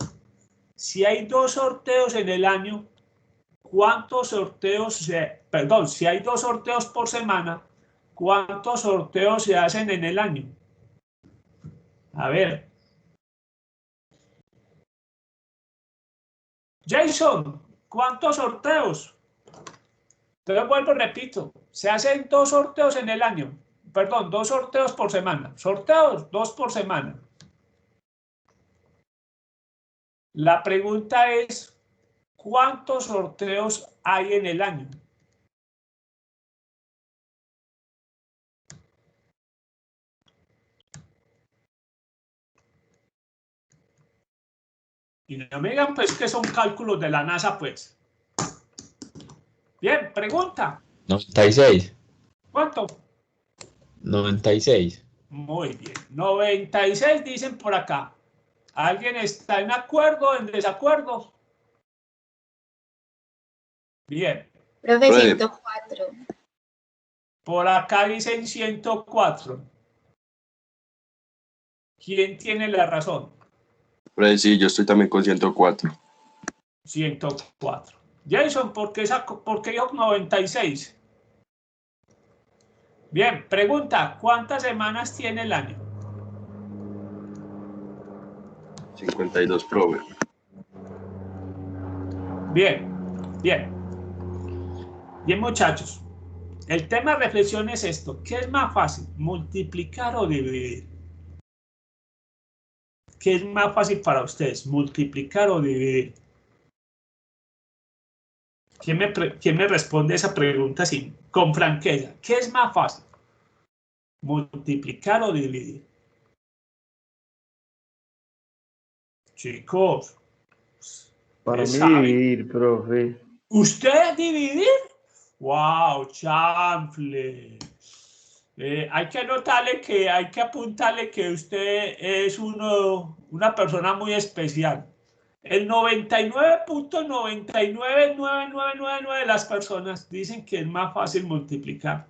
Si hay 2 sorteos en el año, ¿cuántos sorteos si hay 2 sorteos por semana, ¿cuántos sorteos se hacen en el año? A ver. Jason, ¿cuántos sorteos? Entonces vuelvo, repito, se hacen 2 sorteos en el año. Perdón, 2 sorteos por semana. Sorteos, 2 por semana. La pregunta es, ¿cuántos sorteos hay en el año? Y no me digan pues que son cálculos de la NASA, pues. Bien, pregunta. 96. ¿Cuánto? 96. Muy bien. 96 dicen por acá. ¿Alguien está en acuerdo, en desacuerdo? Bien. Profe, 104. Por acá dicen 104. ¿Quién tiene la razón? Pues sí, yo estoy también con 104. 104. Jason, ¿por qué dijo 96? Bien, pregunta, ¿cuántas semanas tiene el año? 52, profe. Bien, bien. Bien, muchachos. El tema de reflexión es esto. ¿Qué es más fácil, multiplicar o dividir? ¿Qué es más fácil para ustedes, multiplicar o dividir? ¿Quién me responde esa pregunta así, con franqueza? ¿Qué es más fácil, multiplicar o dividir? Chicos. Para mí ¿saben? dividir, profe. ¿Usted dividir? ¡Wow, chanfle! Hay que anotarle que, hay que apuntarle que usted es una persona muy especial. El 99.99999 de las personas dicen que es más fácil multiplicar.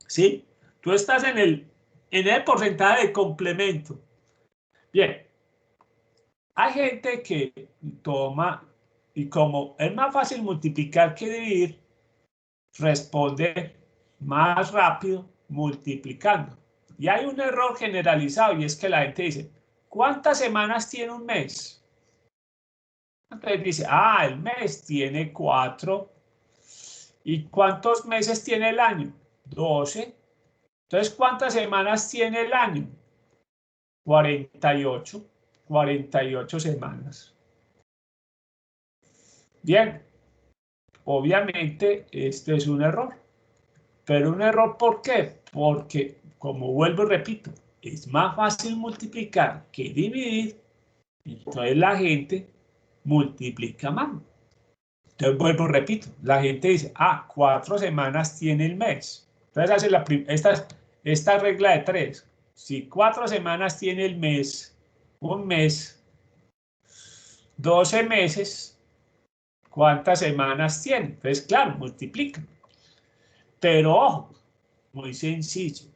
¿Sí? Tú estás en el porcentaje de complemento. Bien. Hay gente que toma, y como es más fácil multiplicar que dividir, responde más rápido multiplicando. Y hay un error generalizado y es que la gente dice, ¿cuántas semanas tiene un mes? Entonces dice, el mes tiene 4. ¿Y cuántos meses tiene el año? 12. Entonces, ¿cuántas semanas tiene el año? 48. 48 semanas. Bien, obviamente este es un error. Pero un error, ¿por qué? Porque, como vuelvo y repito, es más fácil multiplicar que dividir. Entonces la gente multiplica más. Entonces vuelvo y repito, la gente dice, 4 semanas tiene el mes. Entonces hace esta regla de 3. Si 4 semanas tiene el mes, un mes, 12 meses, ¿cuántas semanas tiene? Entonces, claro, multiplican. Pero ojo, muy sencillo.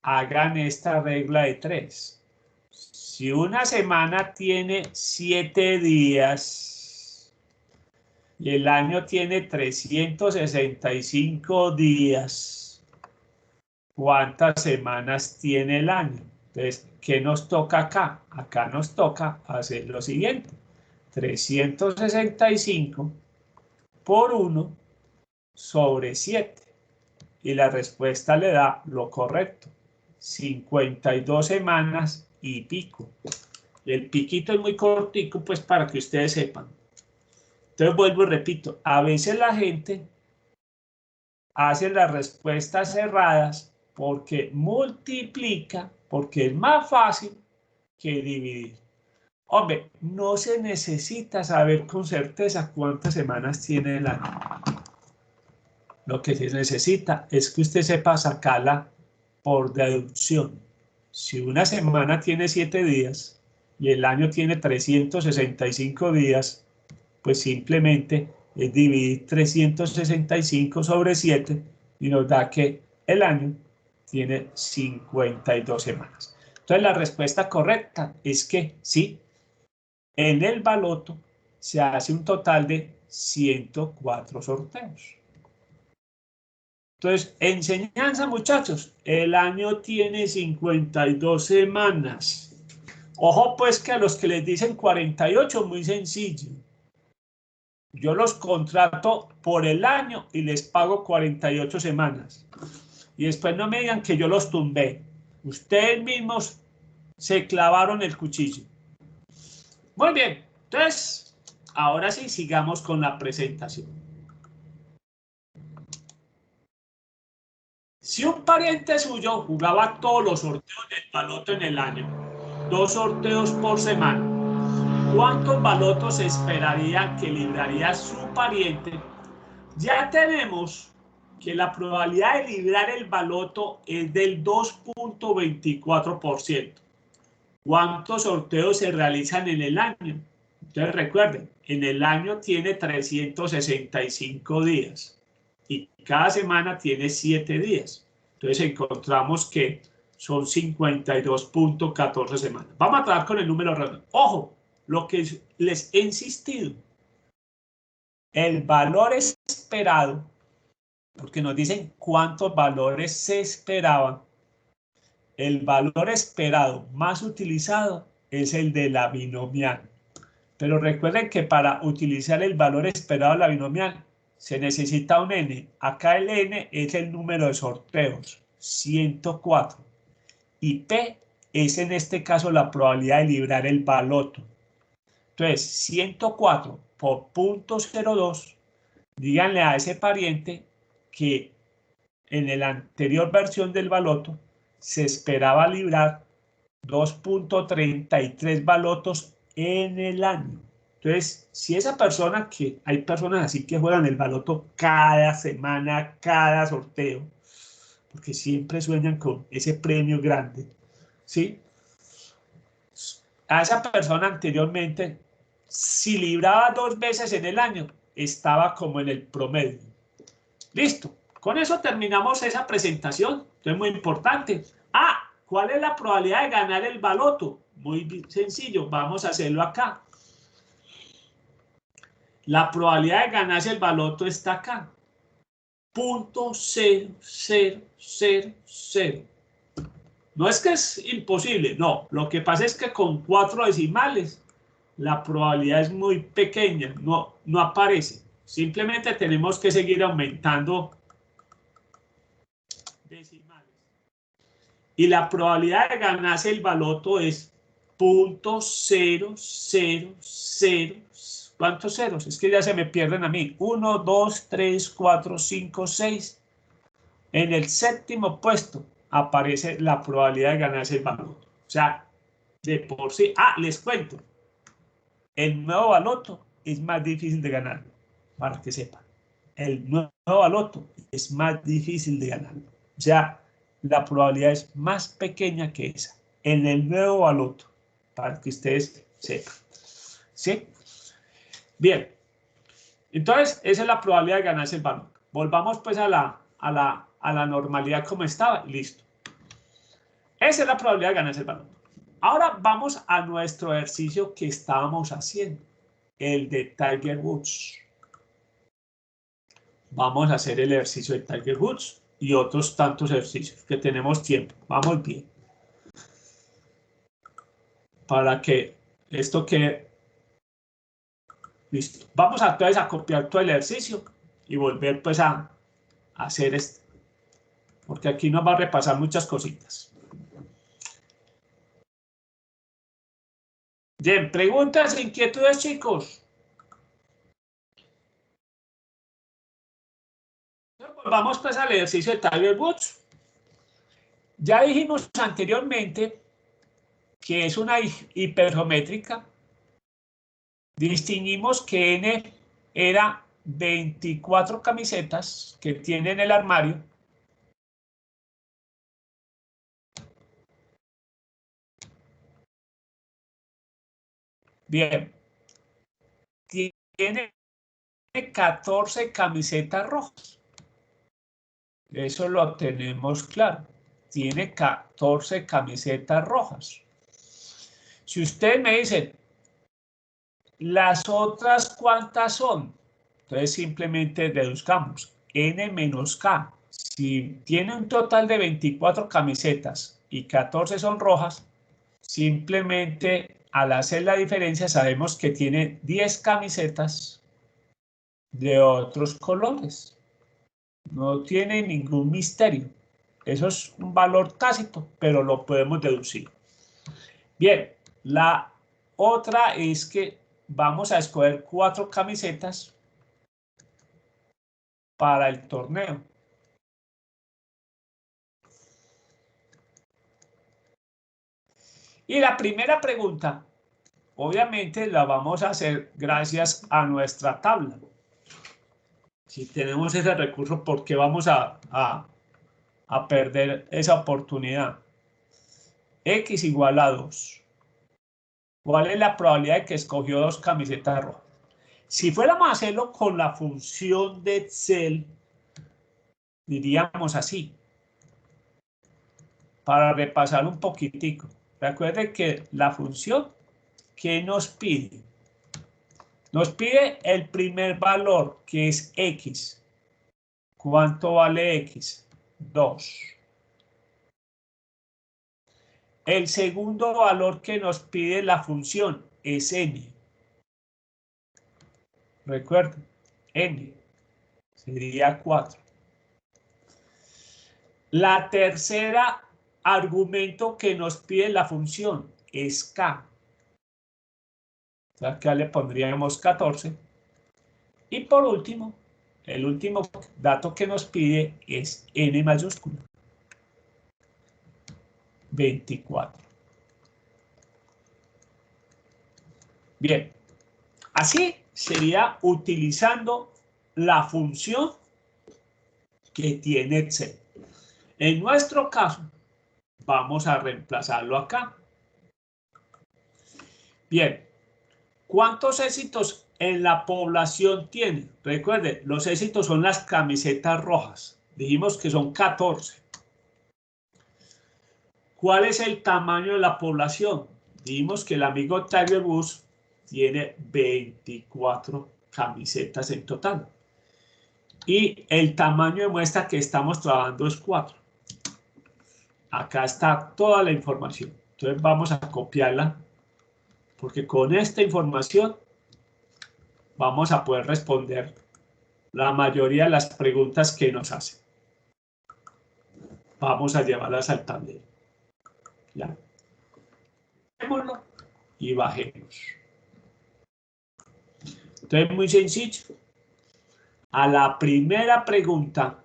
Hagan esta regla de 3. Si una semana tiene 7 días y el año tiene 365 días, ¿cuántas semanas tiene el año? Entonces, ¿qué nos toca acá? Acá nos toca hacer lo siguiente. 365 por 1 sobre 7. Y la respuesta le da lo correcto. 52 semanas y pico. El piquito es muy cortico, pues para que ustedes sepan. Entonces vuelvo y repito, a veces la gente hace las respuestas cerradas porque multiplica, porque es más fácil que dividir. Hombre, no se necesita saber con certeza cuántas semanas tiene el año. Lo que se necesita es que usted sepa sacarla por deducción. Si una semana tiene 7 días y el año tiene 365 días, pues simplemente es dividir 365 sobre 7 y nos da que el año tiene 52 semanas. Entonces la respuesta correcta es que sí, en el baloto se hace un total de 104 sorteos. Entonces, enseñanza, muchachos, el año tiene 52 semanas. Ojo, pues, que a los que les dicen 48, muy sencillo. Yo los contrato por el año y les pago 48 semanas. Y después no me digan que yo los tumbé. Ustedes mismos se clavaron el cuchillo. Muy bien, entonces, ahora sí, sigamos con la presentación. Si un pariente suyo jugaba todos los sorteos del baloto en el año, 2 sorteos por semana, ¿cuántos balotos esperaría que libraría su pariente? Ya tenemos que la probabilidad de librar el baloto es del 2.24%. ¿Cuántos sorteos se realizan en el año? Entonces recuerden, en el año tiene 365 días y cada semana tiene 7 días. Entonces encontramos que son 52.14 semanas. Vamos a trabajar con el número redondo. Ojo, lo que les he insistido, el valor esperado, porque nos dicen cuántos valores se esperaban, el valor esperado más utilizado es el de la binomial. Pero recuerden que para utilizar el valor esperado de la binomial se necesita un n. Acá el n es el número de sorteos, 104. Y p es en este caso la probabilidad de librar el baloto. Entonces, 104 por 0.02, díganle a ese pariente que en la anterior versión del baloto se esperaba librar 2.33 balotos en el año. Entonces, si esa persona, que hay personas así que juegan el baloto cada semana, cada sorteo, porque siempre sueñan con ese premio grande, ¿sí? A esa persona anteriormente, si libraba 2 veces en el año, estaba como en el promedio. Listo. Con eso terminamos esa presentación. Esto es muy importante. ¿Cuál es la probabilidad de ganar el baloto? Muy sencillo. Vamos a hacerlo acá. La probabilidad de ganarse el baloto está acá. 0.0000. No es que es imposible, no. Lo que pasa es que con 4 decimales la probabilidad es muy pequeña, no aparece. Simplemente tenemos que seguir aumentando decimales. Y la probabilidad de ganarse el baloto es 0.000. ¿Cuántos ceros? Es que ya se me pierden a mí. 1, 2, 3, 4, 5, 6. En el séptimo puesto aparece la probabilidad de ganarse el baloto. O sea, de por sí. Les cuento. El nuevo baloto es más difícil de ganarlo, para que sepan. El nuevo baloto es más difícil de ganarlo. O sea, la probabilidad es más pequeña que esa. En el nuevo baloto, para que ustedes sepan. ¿Sí? Bien. Entonces, esa es la probabilidad de ganarse el baloto. Volvamos pues a la normalidad como estaba y listo. Esa es la probabilidad de ganarse el baloto. Ahora vamos a nuestro ejercicio que estábamos haciendo, el de Tiger Woods. Vamos a hacer el ejercicio de Tiger Woods y otros tantos ejercicios que tenemos tiempo. Vamos bien. Para que esto quede listo. Vamos entonces a copiar todo el ejercicio y volver pues a hacer esto. Porque aquí nos va a repasar muchas cositas. Bien, preguntas, inquietudes, chicos. Volvamos pues al ejercicio de Tiger-Woods. Ya dijimos anteriormente que es una hipergeométrica. Distinguimos que N era 24 camisetas que tiene en el armario. Bien. Tiene 14 camisetas rojas. Eso lo tenemos claro. Tiene 14 camisetas rojas. Si usted me dice, ¿las otras cuántas son? Entonces simplemente deduzcamos. N menos K. Si tiene un total de 24 camisetas y 14 son rojas, simplemente al hacer la diferencia sabemos que tiene 10 camisetas de otros colores. No tiene ningún misterio. Eso es un valor tácito, pero lo podemos deducir. Bien, la otra es que vamos a escoger 4 camisetas para el torneo. Y la primera pregunta, obviamente la vamos a hacer gracias a nuestra tabla. Si tenemos ese recurso, ¿por qué vamos a perder esa oportunidad? X igual a 2. ¿Cuál es la probabilidad de que escogió 2 camisetas rojas? Si fuéramos a hacerlo con la función de Excel, diríamos así. Para repasar un poquitico. Recuerden que la función, ¿qué nos pide? Nos pide el primer valor, que es X. ¿Cuánto vale X? 2. El segundo valor que nos pide la función es N. Recuerden, N sería 4. La tercera argumento que nos pide la función es K. Acá le pondríamos 14. Y por último, el último dato que nos pide es N mayúscula. 24. Bien, así sería utilizando la función que tiene Excel. En nuestro caso, vamos a reemplazarlo acá. Bien, ¿cuántos éxitos en la población tiene? Recuerden, los éxitos son las camisetas rojas. Dijimos que son 14. ¿Cuál es el tamaño de la población? Dijimos que el amigo Tiger Woods tiene 24 camisetas en total. Y el tamaño de muestra que estamos trabajando es 4. Acá está toda la información. Entonces vamos a copiarla, porque con esta información vamos a poder responder la mayoría de las preguntas que nos hacen. Vamos a llevarlas al tablero. Ya. Bajémoslo y bajemos. Entonces, muy sencillo. A la primera pregunta,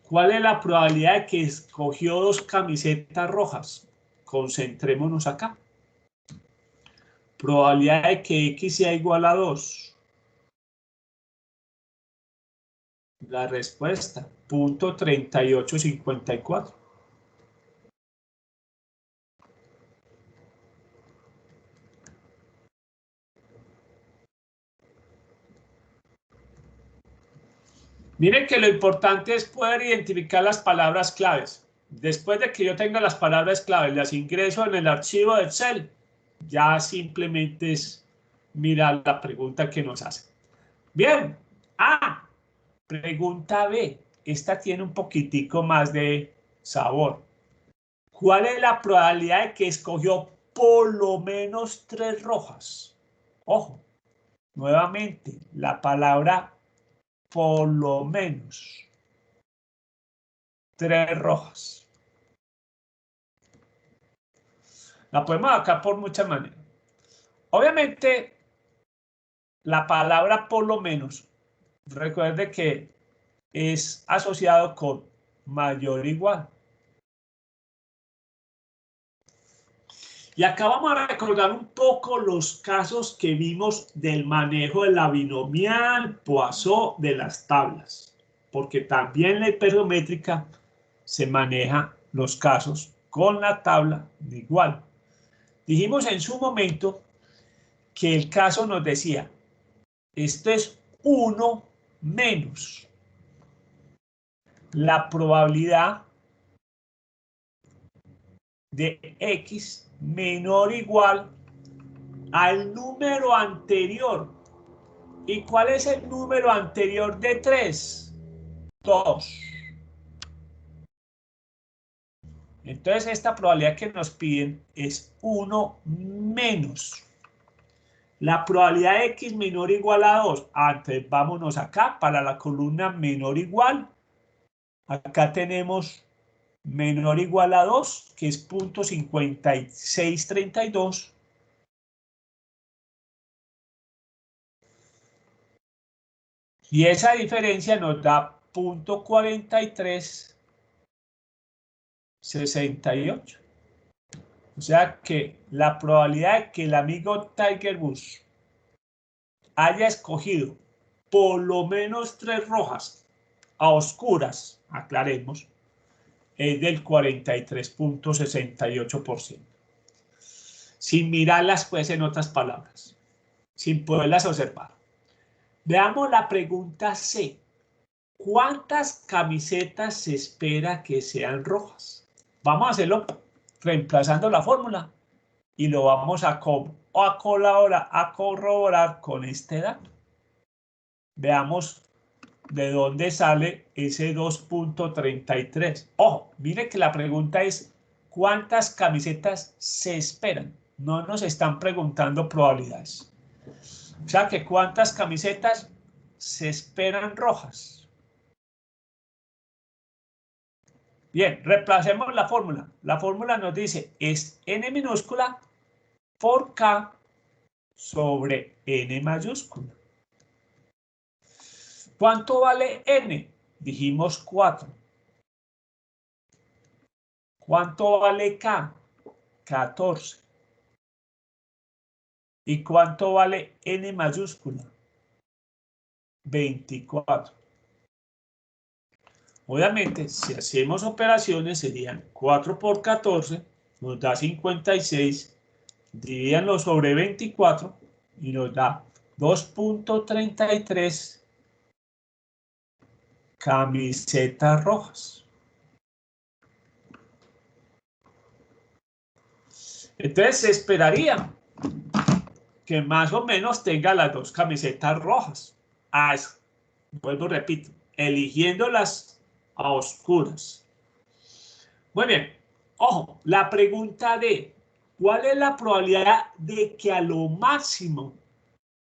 ¿cuál es la probabilidad de que escogió 2 camisetas rojas? Concentrémonos acá. Probabilidad de que X sea igual a 2. La respuesta, 0.3854. Miren que lo importante es poder identificar las palabras claves. Después de que yo tenga las palabras claves, las ingreso en el archivo de Excel, ya simplemente es mirar la pregunta que nos hace. Bien. Pregunta B. Esta tiene un poquitico más de sabor. ¿Cuál es la probabilidad de que escogió por lo menos 3 rojas? Ojo, nuevamente, la palabra por lo menos 3 rojas. La podemos sacar por muchas maneras. Obviamente, la palabra por lo menos, recuerde que es asociado con mayor o igual. Y acá vamos a recordar un poco los casos que vimos del manejo de la binomial, Poisson, de las tablas. Porque también en la hipergeométrica se maneja los casos con la tabla de igual. Dijimos en su momento que el caso nos decía, esto es 1 menos la probabilidad de x menor o igual al número anterior. ¿Y cuál es el número anterior de 3? 2. Entonces esta probabilidad que nos piden es 1 menos la probabilidad de x menor o igual a 2. Entonces vámonos acá para la columna menor o igual. Acá tenemos menor o igual a 2, que es 0.5632. Y esa diferencia nos da 0.4368. O sea que la probabilidad de que el amigo Tiger Woods haya escogido por lo menos 3 rojas a oscuras, aclaremos, es del 43.68%. Sin mirarlas, pues, en otras palabras, sin poderlas observar. Veamos la pregunta C. ¿Cuántas camisetas se espera que sean rojas? Vamos a hacerlo reemplazando la fórmula y lo vamos a corroborar con este dato. Veamos de dónde sale ese 2.33. Ojo, mire que la pregunta es ¿cuántas camisetas se esperan? No nos están preguntando probabilidades. O sea que ¿cuántas camisetas se esperan rojas? Bien, reemplacemos la fórmula. La fórmula nos dice es n minúscula por k sobre n mayúscula. ¿Cuánto vale n? Dijimos 4. ¿Cuánto vale k? 14. ¿Y cuánto vale n mayúscula? 24. Obviamente, si hacemos operaciones, serían 4 por 14, nos da 56, divídanlo sobre 24 y nos da 2.33 camisetas rojas. Entonces se esperaría que más o menos tenga las 2 camisetas rojas. Vuelvo, repito, eligiéndolas a oscuras. Muy bien, ojo, la pregunta de ¿cuál es la probabilidad de que a lo máximo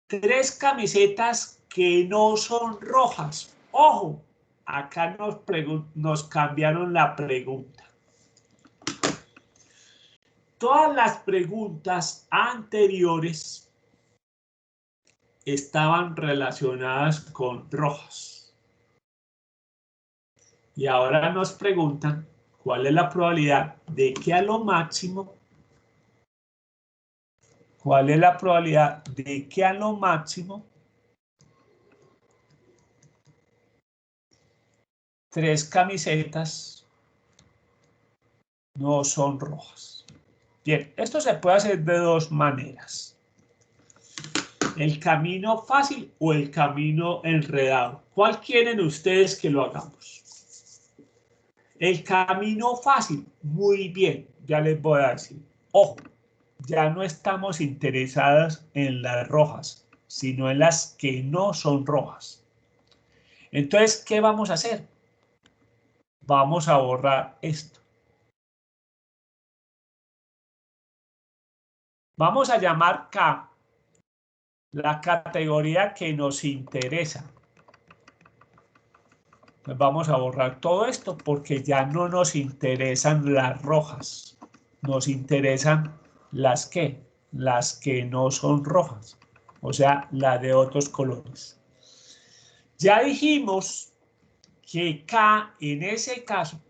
3 camisetas que no son rojas? Ojo, acá nos cambiaron la pregunta. Todas las preguntas anteriores estaban relacionadas con rojas. Y ahora nos preguntan cuál es la probabilidad de que a lo máximo, tres camisetas no son rojas. Bien, esto se puede hacer de 2 maneras. El camino fácil o el camino enredado. ¿Cuál quieren ustedes que lo hagamos? El camino fácil, muy bien, ya les voy a decir. Ojo, ya no estamos interesadas en las rojas, sino en las que no son rojas. Entonces, ¿qué vamos a hacer? Vamos a borrar esto. Vamos a llamar K la categoría que nos interesa. Pues vamos a borrar todo esto porque ya no nos interesan las rojas. Nos interesan las que no son rojas. O sea, las de otros colores. Ya dijimos que K en ese caso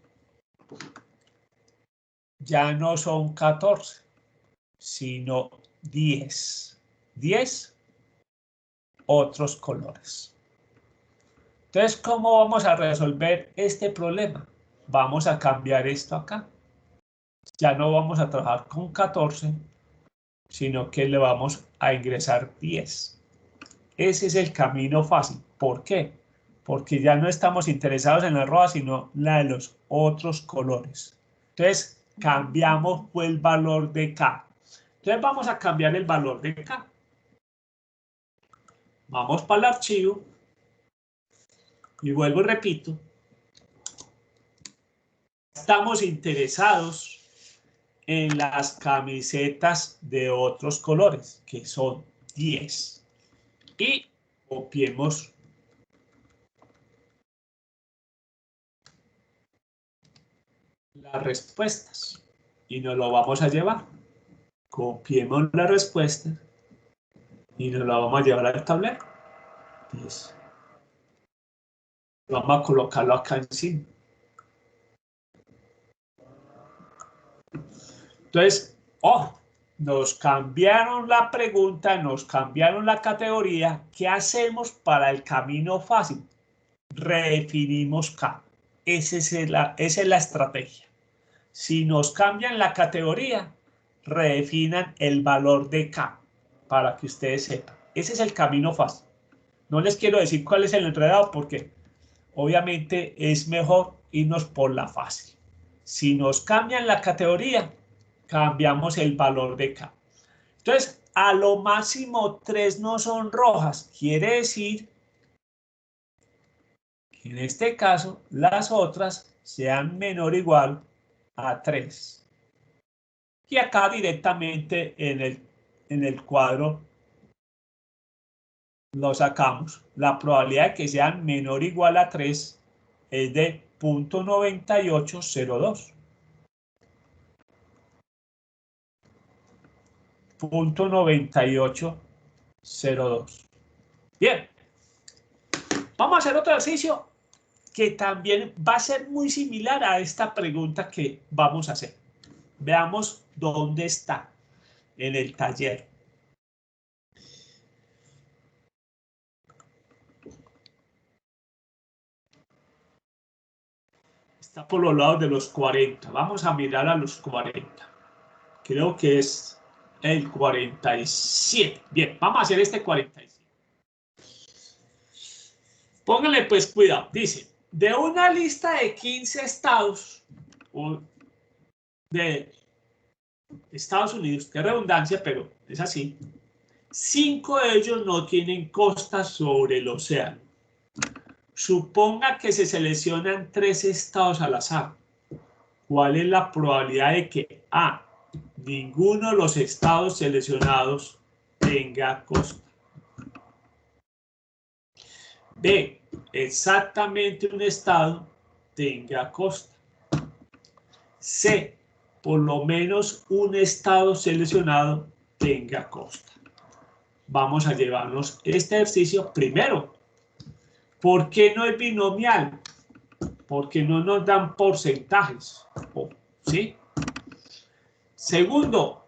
ya no son 14, sino 10. 10 otros colores. Entonces, ¿cómo vamos a resolver este problema? Vamos a cambiar esto acá. Ya no vamos a trabajar con 14, sino que le vamos a ingresar 10. Ese es el camino fácil. ¿Por qué? Porque ya no estamos interesados en la roja, sino la de los otros colores. Entonces, cambiamos el valor de K. Entonces, vamos a cambiar el valor de K. Vamos para el archivo. Y vuelvo y repito. Estamos interesados en las camisetas de otros colores, que son 10. Y copiemos las respuestas y nos lo vamos a llevar. Copiemos la respuesta y nos la vamos a llevar al tablero. Entonces, vamos a colocarlo acá encima. Entonces, nos cambiaron la pregunta, nos cambiaron la categoría. ¿Qué hacemos para el camino fácil? Redefinimos K. Esa es la estrategia. Si nos cambian la categoría, redefinan el valor de K para que ustedes sepan. Ese es el camino fácil. No les quiero decir cuál es el enredado porque obviamente es mejor irnos por la fácil. Si nos cambian la categoría, cambiamos el valor de K. Entonces, a lo máximo 3 no son rojas. Quiere decir que en este caso las otras sean menor o igual a 3. Y acá directamente en el cuadro lo sacamos. La probabilidad de que sean menor o igual a 3 es de 0.9802. 0.9802. Bien. Vamos a hacer otro ejercicio que también va a ser muy similar a esta pregunta que vamos a hacer. Veamos dónde está en el taller. Está por los lados de los 40. Vamos a mirar a los 40. Creo que es el 47. Bien, vamos a hacer este 47. Pónganle pues cuidado. Dice, de una lista de 15 estados de Estados Unidos, qué redundancia, pero es así. 5 de ellos no tienen costas sobre el océano. Suponga que se seleccionan 3 estados al azar. ¿Cuál es la probabilidad de que A, ninguno de los estados seleccionados tenga costa? B, exactamente un estado tenga costa. C, por lo menos un estado seleccionado tenga costa. Vamos a llevarnos este ejercicio primero. ¿Por qué no es binomial? Porque no nos dan porcentajes. ¿Sí? Segundo,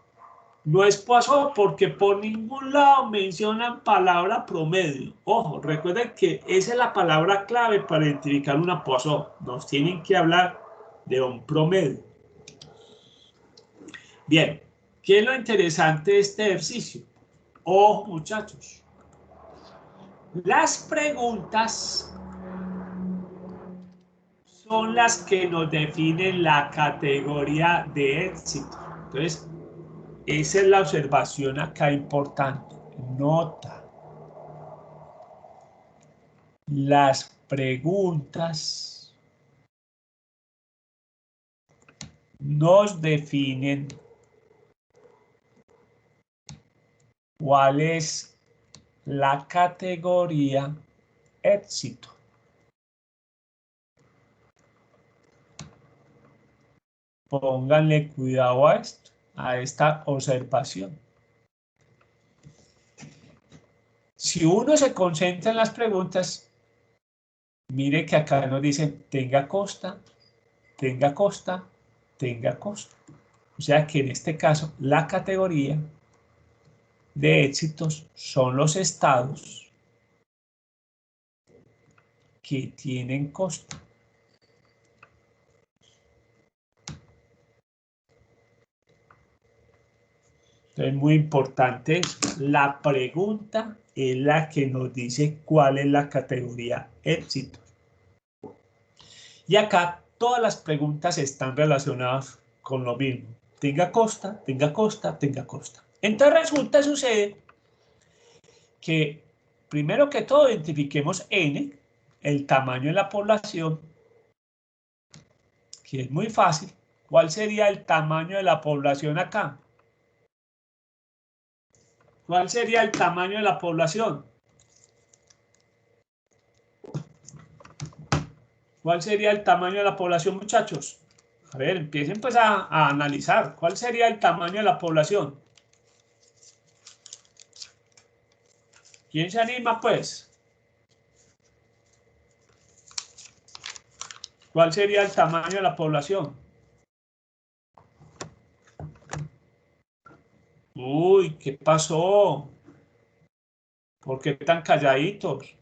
no es Poisson porque por ningún lado mencionan palabra promedio. Ojo, recuerden que esa es la palabra clave para identificar una Poisson. Nos tienen que hablar de un promedio. Bien, ¿qué es lo interesante de este ejercicio? Ojo, muchachos. Las preguntas son las que nos definen la categoría de éxito. Entonces, esa es la observación acá importante. Nota. Las preguntas nos definen cuál es la categoría éxito. Pónganle cuidado a esto, a esta observación. Si uno se concentra en las preguntas, Mire que acá nos dicen tenga costa, tenga costa, tenga costa. O sea que en este caso la categoría de éxitos son los estados que tienen costa. Entonces, muy importante, la pregunta es la que nos dice cuál es la categoría éxito. Y acá todas las preguntas están relacionadas con lo mismo. Tenga costa, tenga costa, tenga costa. Entonces resulta, sucede que primero que todo identifiquemos N, el tamaño de la población, que es muy fácil. ¿Cuál sería el tamaño de la población acá? ¿Cuál sería el tamaño de la población? ¿Cuál sería el tamaño de la población, muchachos? A ver, empiecen pues a analizar. ¿Cuál sería el tamaño de la población? ¿Quién se anima, pues? ¿Cuál sería el tamaño de la población? Uy, ¿qué pasó? ¿Por qué tan calladitos?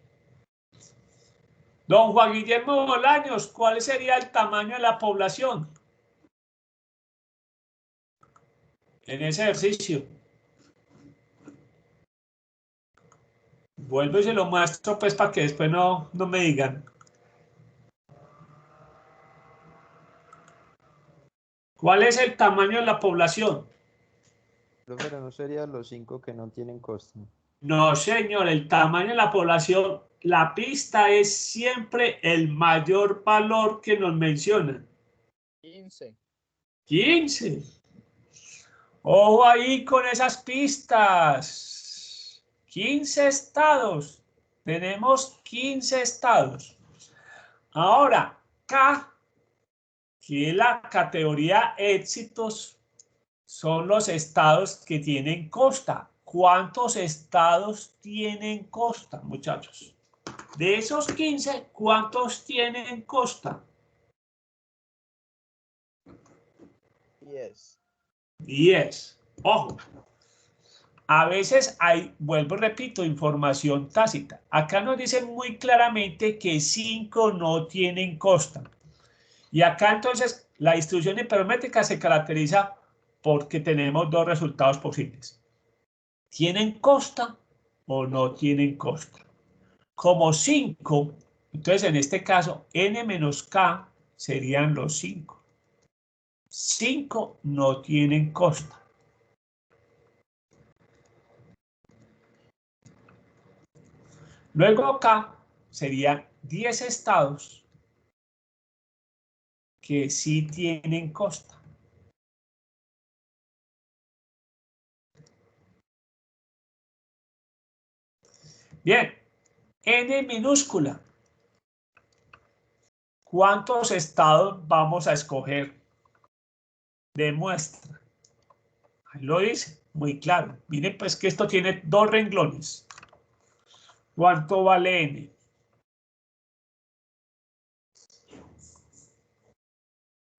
Don Juan Guillermo Bolaños, ¿cuál sería el tamaño de la población en ese ejercicio? Vuelvo y se lo muestro pues para que después no me digan. ¿Cuál es el tamaño de la población? Pero no serían los 5 que no tienen costa. No, señor, el tamaño de la población, la pista es siempre el mayor valor que nos mencionan. 15. 15. Ojo ahí con esas pistas. 15 estados. Tenemos 15 estados. Ahora, K, que es la categoría éxitos, son los estados que tienen costa. ¿Cuántos estados tienen costa, muchachos? De esos 15, ¿cuántos tienen costa? 10. 10. Ojo. A veces hay, vuelvo y repito, información tácita. Acá nos dicen muy claramente que 5 no tienen costa. Y acá entonces la distribución hipermétrica se caracteriza porque tenemos dos resultados posibles. ¿Tienen costa o no tienen costa? Como 5, entonces en este caso n menos k serían los 5. 5 no tienen costa. Luego acá serían 10 estados que sí tienen costa. Bien, n minúscula. ¿Cuántos estados vamos a escoger de muestra? Ahí lo dice, muy claro. Miren pues que esto tiene dos renglones. ¿Cuánto vale n?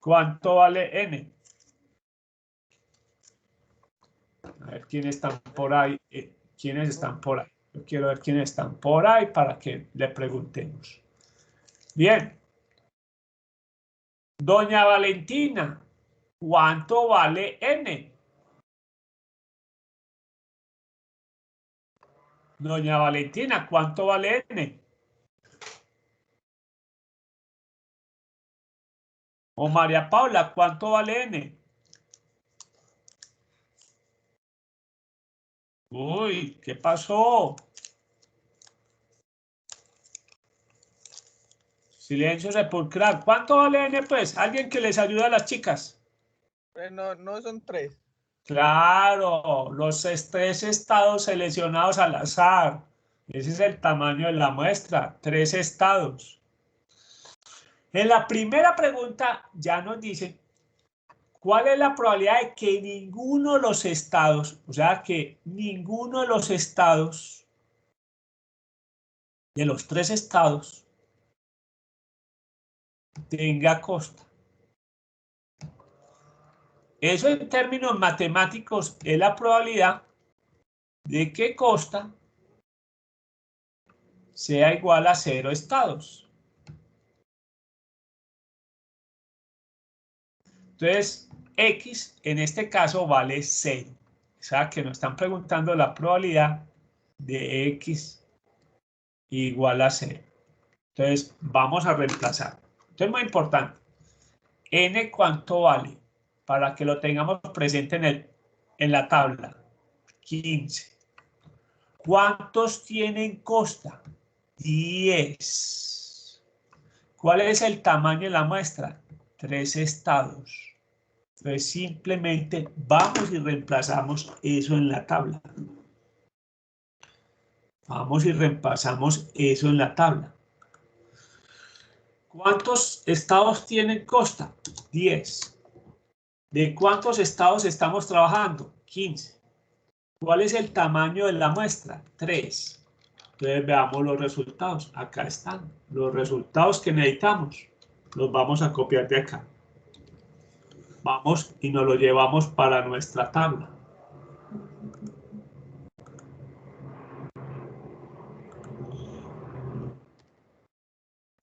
¿Cuánto vale n? A ver quiénes están por ahí. ¿Quiénes están por ahí? Yo quiero ver quiénes están por ahí para que le preguntemos. Bien. Doña Valentina, ¿cuánto vale n? Doña Valentina, ¿cuánto vale n? O María Paula, ¿cuánto vale n? Uy, ¿qué pasó? Silencio sepulcral. ¿Cuánto vale n, pues? Alguien que les ayude a las chicas. No son 3. Claro, los 3 estados seleccionados al azar. Ese es el tamaño de la muestra. 3 estados. En la primera pregunta ya nos dice cuál es la probabilidad de que ninguno de los estados, o sea, que ninguno de los estados, de los 3 estados, tenga costa. Eso en términos matemáticos es la probabilidad de que costa sea igual a 0 estados. Entonces, X en este caso vale 0. O sea que nos están preguntando la probabilidad de X igual a 0. Entonces, vamos a reemplazar. Esto es muy importante. N, ¿cuánto vale? Para que lo tengamos presente en la tabla. 15. ¿Cuántos tienen costa? 10. ¿Cuál es el tamaño de la muestra? 3 estados. Entonces simplemente vamos y reemplazamos eso en la tabla. Vamos y reemplazamos eso en la tabla. ¿Cuántos estados tienen costa? 10. ¿De cuántos estados estamos trabajando? 15. ¿Cuál es el tamaño de la muestra? 3. Entonces veamos los resultados. Acá están los resultados que necesitamos. Los vamos a copiar de acá. Vamos y nos lo llevamos para nuestra tabla.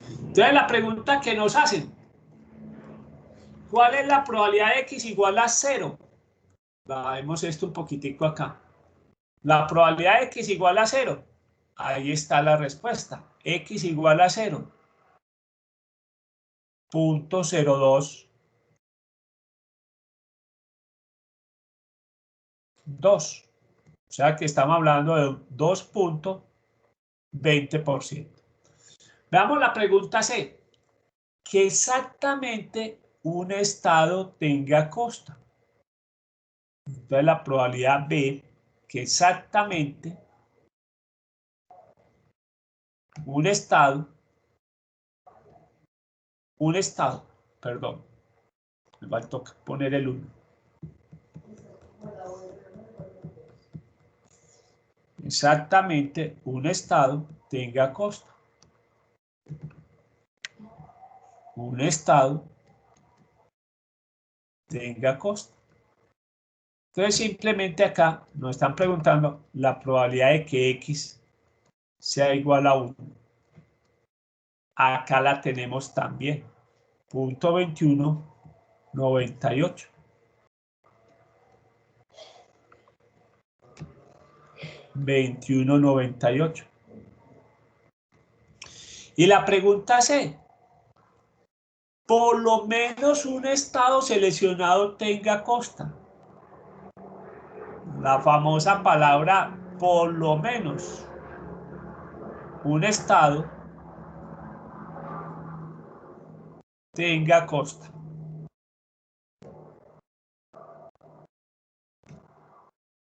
Entonces la pregunta que nos hacen, ¿cuál es la probabilidad de X igual a 0? Vemos esto un poquitico acá. La probabilidad de X igual a 0. Ahí está la respuesta. X igual a 0. 0.02. 2. O sea que estamos hablando de un 2.20%. Veamos la pregunta C. Que exactamente un estado tenga costa. Entonces la probabilidad B, que exactamente un estado, perdón, me va a tocar poner el 1. Exactamente un estado tenga costa. Un estado tenga costa. Entonces simplemente acá nos están preguntando la probabilidad de que X sea igual a 1. Acá la tenemos también. 0.2198. Y la pregunta C. Por lo menos un estado seleccionado tenga costa. La famosa palabra por lo menos. Un estado tenga costa.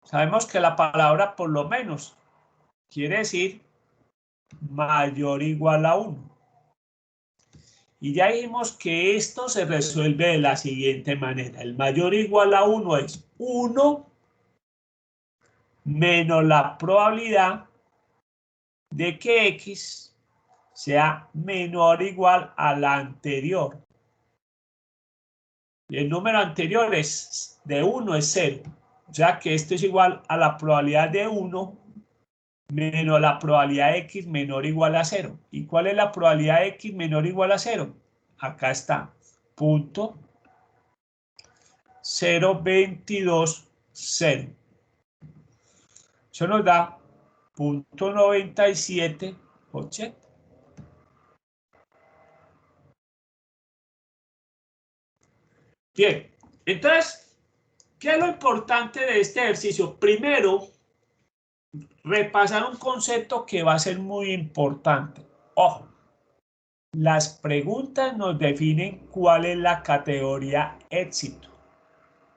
Sabemos que la palabra por lo menos quiere decir mayor o igual a 1. Y ya dijimos que esto se resuelve de la siguiente manera. El mayor o igual a 1 es 1 menos la probabilidad de que X sea menor o igual a la anterior. Y el número anterior es de 1 es 0. O sea que esto es igual a la probabilidad de 1 menos la probabilidad de X menor o igual a 0. ¿Y cuál es la probabilidad de X menor o igual a 0? Acá está. Punto 0.220. Eso nos da 0.9780. Bien, entonces, ¿qué es lo importante de este ejercicio? Primero, repasar un concepto que va a ser muy importante. Ojo, las preguntas nos definen cuál es la categoría éxito.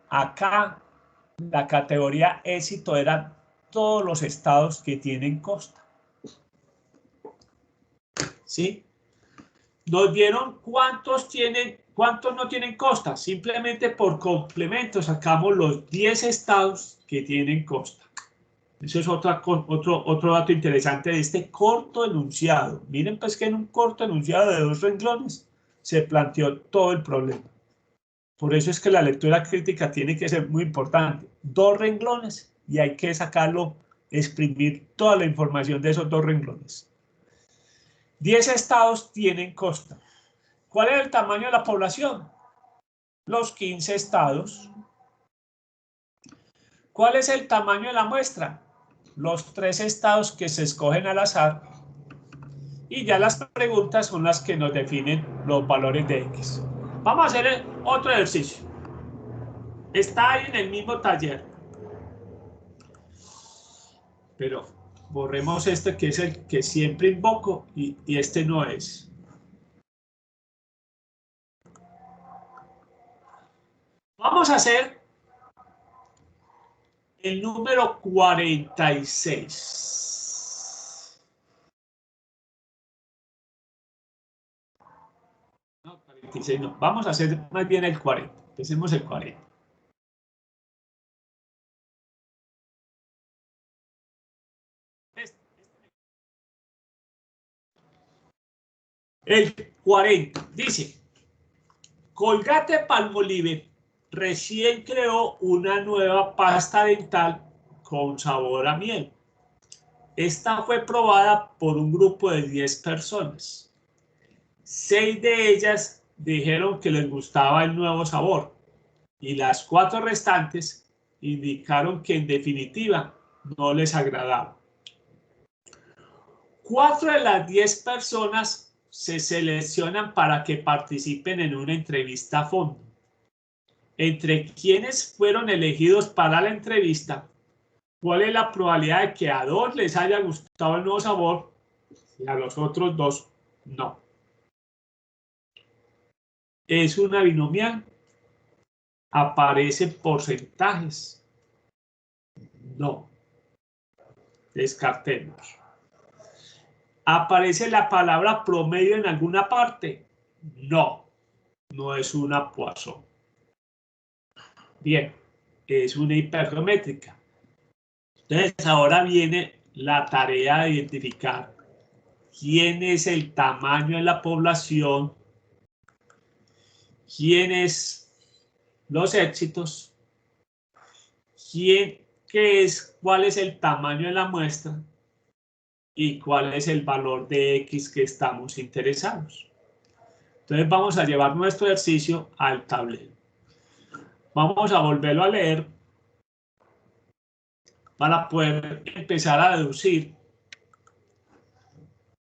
Acá, la categoría éxito eran todos los estados que tienen costa. ¿Sí? Nos dieron cuántos no tienen costa. Simplemente por complemento sacamos los 10 estados que tienen costa. Eso es otro dato interesante de este corto enunciado. Miren pues que en un corto enunciado de 2 renglones se planteó todo el problema. Por eso es que la lectura crítica tiene que ser muy importante. 2 renglones y hay que sacarlo, exprimir toda la información de esos 2 renglones. 10 estados tienen costa. ¿Cuál es el tamaño de la población? Los 15 estados. ¿Cuál es el tamaño de la muestra? Los 3 estados que se escogen al azar. Y ya las preguntas son las que nos definen los valores de X. Vamos a hacer otro ejercicio. Está ahí en el mismo taller. Pero borremos este que es el que siempre invoco y este no es. Vamos a hacer el número 46. No, 46 no. Vamos a hacer más bien el 40. Empecemos el 40. El 40 dice, Colgate-Palmolive recién creó una nueva pasta dental con sabor a miel. Esta fue probada por un grupo de 10 personas. 6 de ellas dijeron que les gustaba el nuevo sabor y las 4 restantes indicaron que en definitiva no les agradaba. 4 de las 10 personas se seleccionan para que participen en una entrevista a fondo. Entre quienes fueron elegidos para la entrevista, ¿cuál es la probabilidad de que a 2 les haya gustado el nuevo sabor y a los otros 2 no? ¿Es una binomial? ¿Aparecen porcentajes? No. Descartemos. ¿Aparece la palabra promedio en alguna parte? No. No es una Poisson. Bien, es una hipergeométrica. Entonces, ahora viene la tarea de identificar quién es el tamaño de la población, quién es los éxitos, cuál es el tamaño de la muestra y cuál es el valor de X que estamos interesados. Entonces, vamos a llevar nuestro ejercicio al tablero. Vamos a volverlo a leer para poder empezar a deducir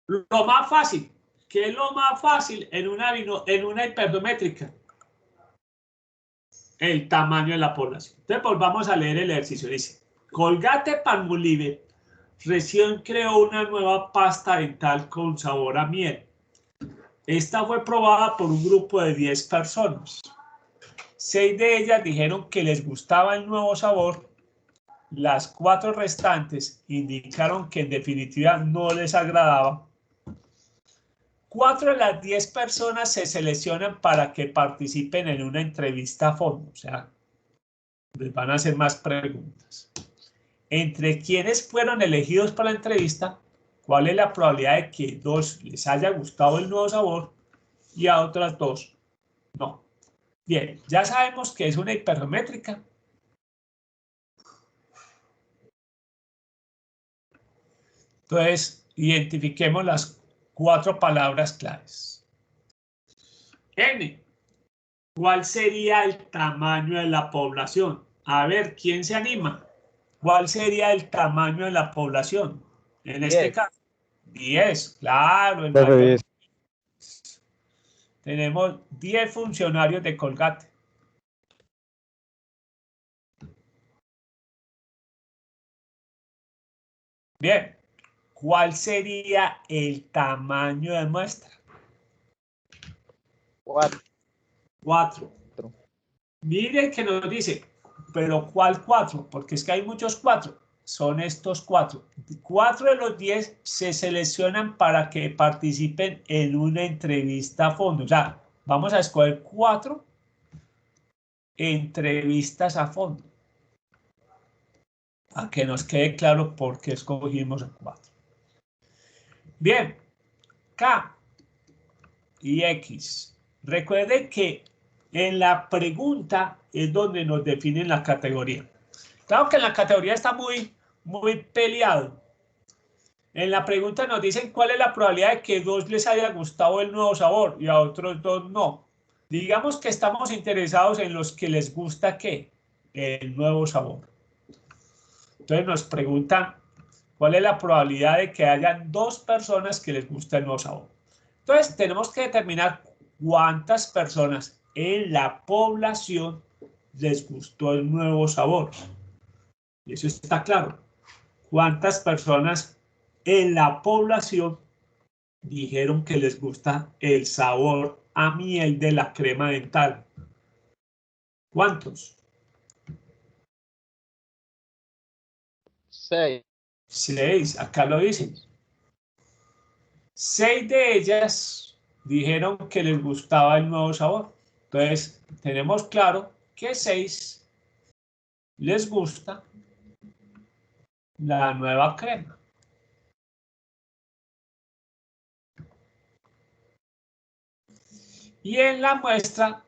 lo más fácil. ¿Qué es lo más fácil en una hipergeométrica? El tamaño de la población. Entonces, pues vamos a leer el ejercicio. Dice, Colgate-Palmolive recién creó una nueva pasta dental con sabor a miel. Esta fue probada por un grupo de 10 personas. 6 de ellas dijeron que les gustaba el nuevo sabor. Las 4 restantes indicaron que en definitiva no les agradaba. 4 de las 10 personas se seleccionan para que participen en una entrevista a fondo. O sea, les van a hacer más preguntas. Entre quienes fueron elegidos para la entrevista, ¿cuál es la probabilidad de que 2 les haya gustado el nuevo sabor y a otras 2 no? Bien, ya sabemos que es una hipergeométrica. Entonces, identifiquemos las 4 palabras claves. N. ¿Cuál sería el tamaño de la población? A ver, ¿quién se anima? ¿Cuál sería el tamaño de la población? En este caso, 10, claro. El mayor. Tenemos 10 funcionarios de Colgate. Bien, ¿cuál sería el tamaño de muestra? 4. 4. Miren que nos dice, pero ¿cuál 4? Porque es que hay muchos 4. Son estos 4. 4 de los 10 se seleccionan para que participen en una entrevista a fondo. O sea, vamos a escoger 4 entrevistas a fondo. A que nos quede claro por qué escogimos a 4. Bien, K y X. Recuerde que en la pregunta es donde nos definen la categoría. Claro que en la categoría está muy peleado. En la pregunta nos dicen cuál es la probabilidad de que 2 les haya gustado el nuevo sabor y a otros 2 no. Digamos que estamos interesados en los que les gusta ¿qué? El nuevo sabor. Entonces nos preguntan cuál es la probabilidad de que hayan 2 personas que les guste el nuevo sabor. Entonces tenemos que determinar cuántas personas en la población les gustó el nuevo sabor. Y eso está claro. ¿Cuántas personas en la población dijeron que les gusta el sabor a miel de la crema dental? ¿Cuántos? 6. 6, acá lo dicen. 6 de ellas dijeron que les gustaba el nuevo sabor. Entonces, tenemos claro que 6 les gusta la nueva crema. Y en la muestra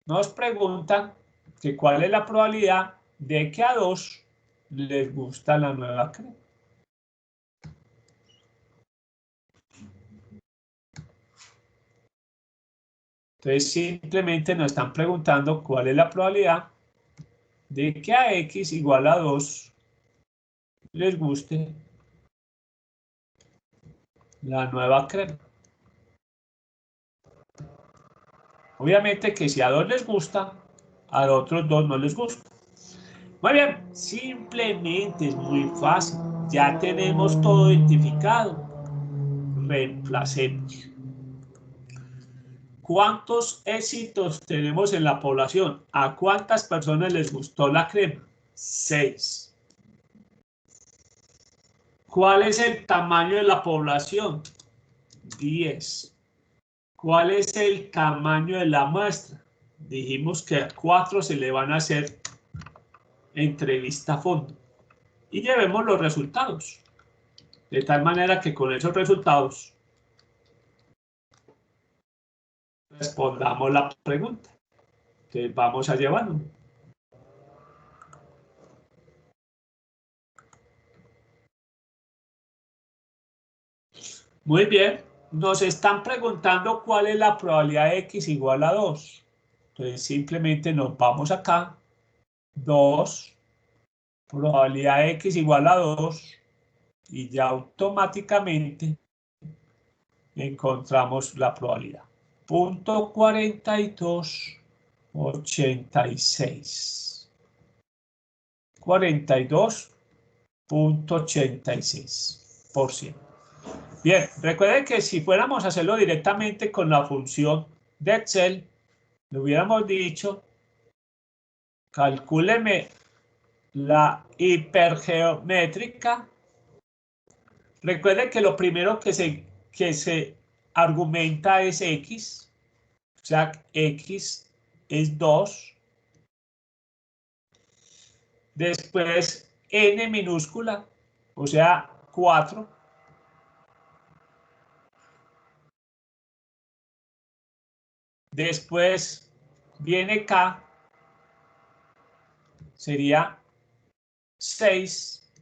nos preguntan que cuál es la probabilidad de que a 2 les gusta la nueva crema. Entonces simplemente nos están preguntando cuál es la probabilidad de que a x igual a 2 les guste la nueva crema. Obviamente que si a 2 les gusta, a los otros 2 no les gusta. Muy bien, simplemente es muy fácil. Ya tenemos todo identificado. Reemplacemos. ¿Cuántos éxitos tenemos en la población? ¿A cuántas personas les gustó la crema? 6. ¿Cuál es el tamaño de la población? 10. ¿Cuál es el tamaño de la muestra? Dijimos que a 4 se le van a hacer entrevista a fondo. Y llevemos los resultados. De tal manera que con esos resultados respondamos la pregunta. Entonces vamos a llevarlo. Muy bien. Nos están preguntando cuál es la probabilidad de x igual a 2. Entonces simplemente nos vamos acá. 2. Probabilidad de x igual a 2. Y ya automáticamente encontramos la probabilidad. 0.4286. 42.86%. Bien, recuerden que si fuéramos a hacerlo directamente con la función de Excel, le hubiéramos dicho, calcúleme la hipergeométrica. Recuerden que lo primero que se argumenta es x, o sea, x es 2. Después n minúscula, o sea, 4. Después viene k, sería 6.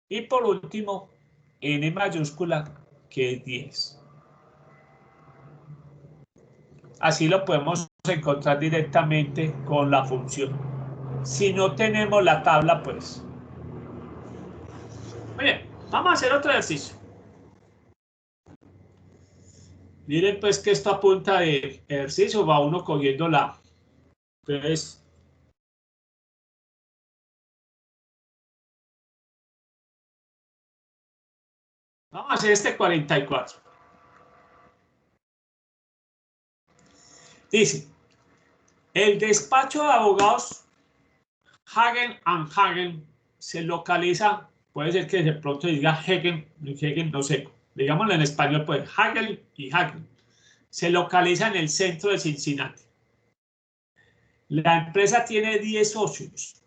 Y por último, n mayúscula, que es 10. Así lo podemos encontrar directamente con la función. Si no tenemos la tabla, pues. Muy bien, vamos a hacer otro ejercicio. Miren pues que esto apunta de ejercicio, va uno cogiendo la. Entonces, vamos a hacer este 44. Dice, el despacho de abogados Hagen & Hagen se localiza, puede ser que de pronto diga Hagen, no sé, digámoslo en español, pues Hagen y Hagen. Se localiza en el centro de Cincinnati. La empresa tiene 10 socios.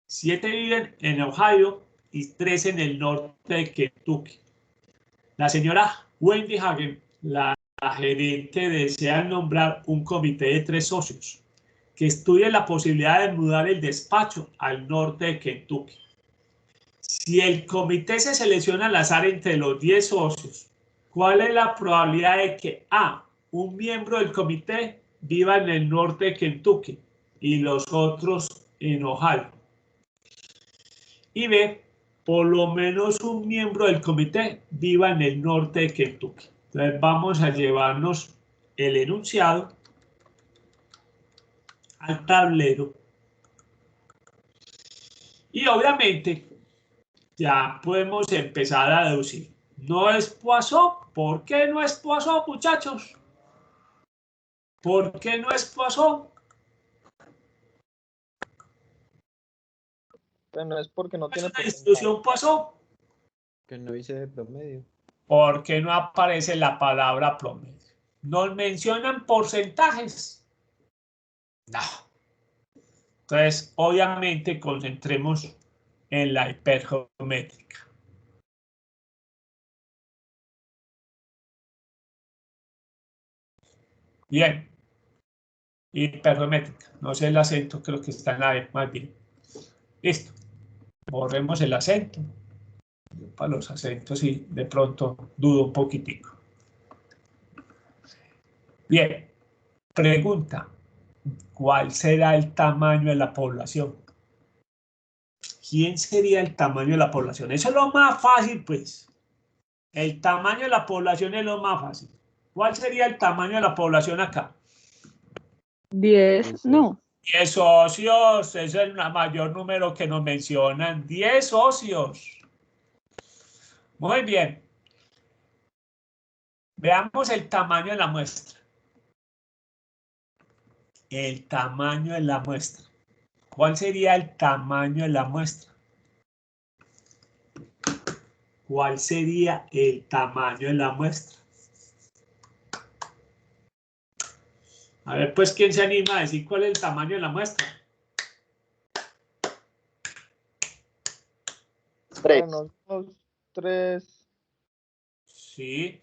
7 viven en Ohio y 3 en el norte de Kentucky. La señora Wendy Hagen, la la gerente desea nombrar un comité de 3 socios que estudie la posibilidad de mudar el despacho al norte de Kentucky. Si el comité se selecciona al azar entre los 10 socios, ¿cuál es la probabilidad de que A, un miembro del comité viva en el norte de Kentucky y los otros en Ohio? Y B, por lo menos un miembro del comité viva en el norte de Kentucky. Entonces vamos a llevarnos el enunciado al tablero. Y obviamente ya podemos empezar a deducir. ¿No es Poisson? ¿Por qué no es Poisson, muchachos? ¿Por qué no es Poisson? Bueno, es porque no ¿Es tiene una distribución Poisson? Que no hice de promedio. ¿Por qué no aparece la palabra promedio? ¿Nos mencionan porcentajes? No. Entonces, obviamente, concentremos en la hipergeométrica. Bien. Hipergeométrica. No sé el acento, creo que está en la E más bien. Listo. Borremos el acento. Para los acentos sí, de pronto dudo un poquitico. Bien. Pregunta. ¿Cuál será el tamaño de la población? ¿Quién sería el tamaño de la población? Eso es lo más fácil, pues. El tamaño de la población es lo más fácil. ¿Cuál sería el tamaño de la población acá? 10, no. 10 socios, ese es el mayor número que nos mencionan. 10 socios. Muy bien. Veamos el tamaño de la muestra. El tamaño de la muestra. ¿Cuál sería el tamaño de la muestra? ¿Cuál sería el tamaño de la muestra? A ver, pues, ¿quién se anima a decir cuál es el tamaño de la muestra? 3. Bueno, 2, 3, Sí.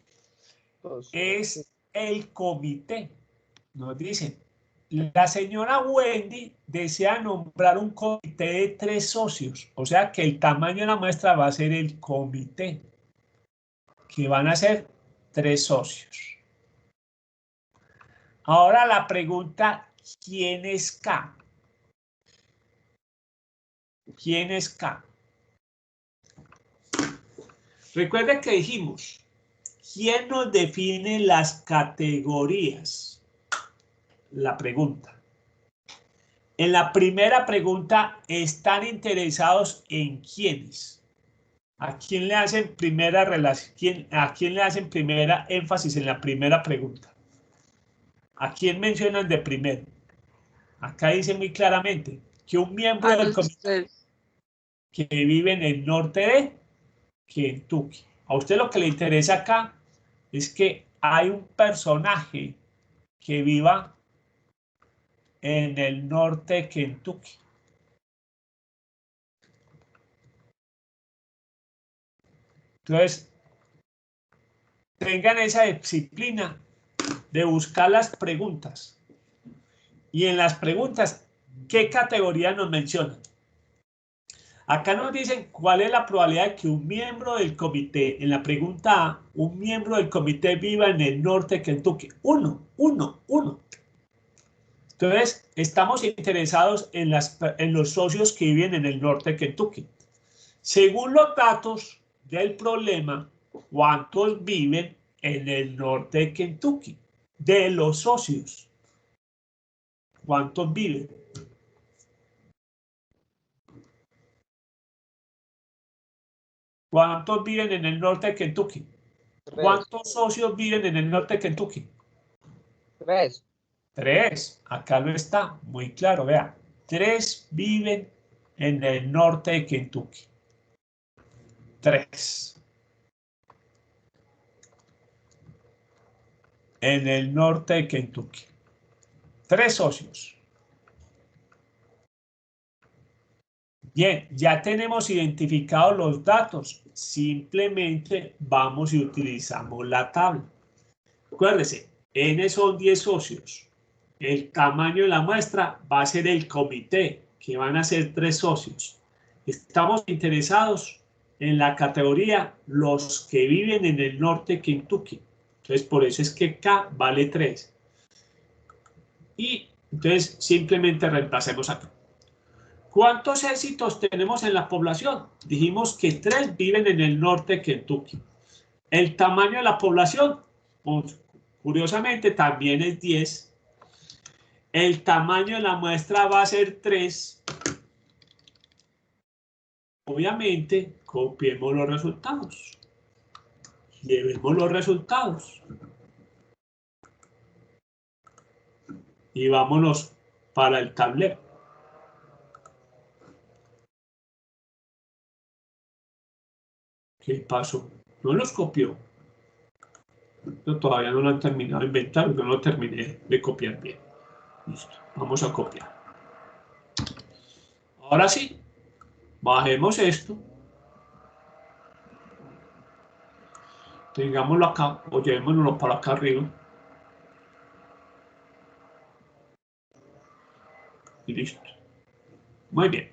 2. Es el comité. Nos dicen, la señora Wendy desea nombrar un comité de 3 socios. O sea que el tamaño de la muestra va a ser el comité, que van a ser 3 socios. Ahora la pregunta, ¿quién es K? ¿Quién es K? Recuerden que dijimos, ¿quién nos define las categorías? La pregunta. En la primera pregunta, ¿están interesados en quiénes? ¿A quién le hacen primera relación? ¿A quién le hacen primera énfasis en la primera pregunta? ¿A quién mencionan de primero? Acá dice muy claramente que un miembro del comité que vive en el norte de Kentucky. A usted lo que le interesa acá es que hay un personaje que viva en el norte de Kentucky. Entonces, tengan esa disciplina de buscar las preguntas. Y en las preguntas, ¿qué categoría nos mencionan? Acá nos dicen cuál es la probabilidad de que un miembro del comité, en la pregunta A, un miembro del comité viva en el norte de Kentucky. 1. Entonces, estamos interesados en los socios que viven en el norte de Kentucky. Según los datos del problema, ¿cuántos viven en el norte de Kentucky? De los socios. ¿Cuántos viven? ¿Cuántos viven en el norte de Kentucky? 3. ¿Cuántos socios viven en el norte de Kentucky? 3. 3. Acá lo está, muy claro, vea. 3 viven en el norte de Kentucky. 3. En el norte de Kentucky. 3 socios. Bien, ya tenemos identificados los datos. Simplemente vamos y utilizamos la tabla. Acuérdese, N son 10 socios. El tamaño de la muestra va a ser el comité, que van a ser 3 socios. Estamos interesados en la categoría los que viven en el norte de Kentucky. Entonces, por eso es que K vale 3. Y entonces simplemente reemplacemos acá. ¿Cuántos éxitos tenemos en la población? Dijimos que 3 viven en el norte de Kentucky. El tamaño de la población, pues, curiosamente, también es 10. El tamaño de la muestra va a ser 3. Obviamente, copiemos los resultados. Llevemos los resultados. Y vámonos para el tablero. ¿Qué pasó? No los copió. Yo todavía no lo han terminado de inventar, yo no lo terminé de copiar bien. Listo, vamos a copiar. Ahora sí, bajemos esto. Tengámoslo acá o llevémoslo para acá arriba. Y listo. Muy bien.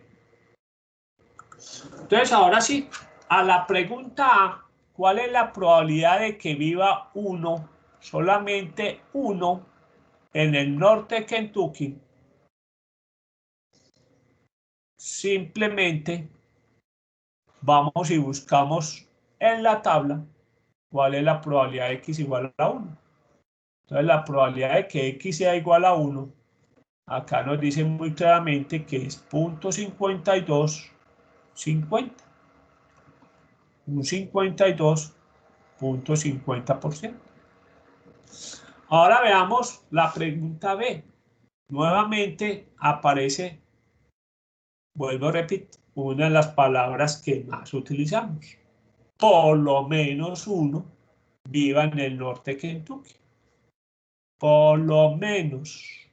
Entonces, ahora sí, a la pregunta A, ¿cuál es la probabilidad de que viva uno, solamente uno, en el norte de Kentucky? Simplemente vamos y buscamos en la tabla cuál es la probabilidad de X igual a 1. Entonces, la probabilidad de que X sea igual a 1, acá nos dice muy claramente que es 0.5250. Un 52.50%. Ahora veamos la pregunta B. Nuevamente aparece, vuelvo a repetir, una de las palabras que más utilizamos. Por lo menos uno viva en el norte de Kentucky. Por lo menos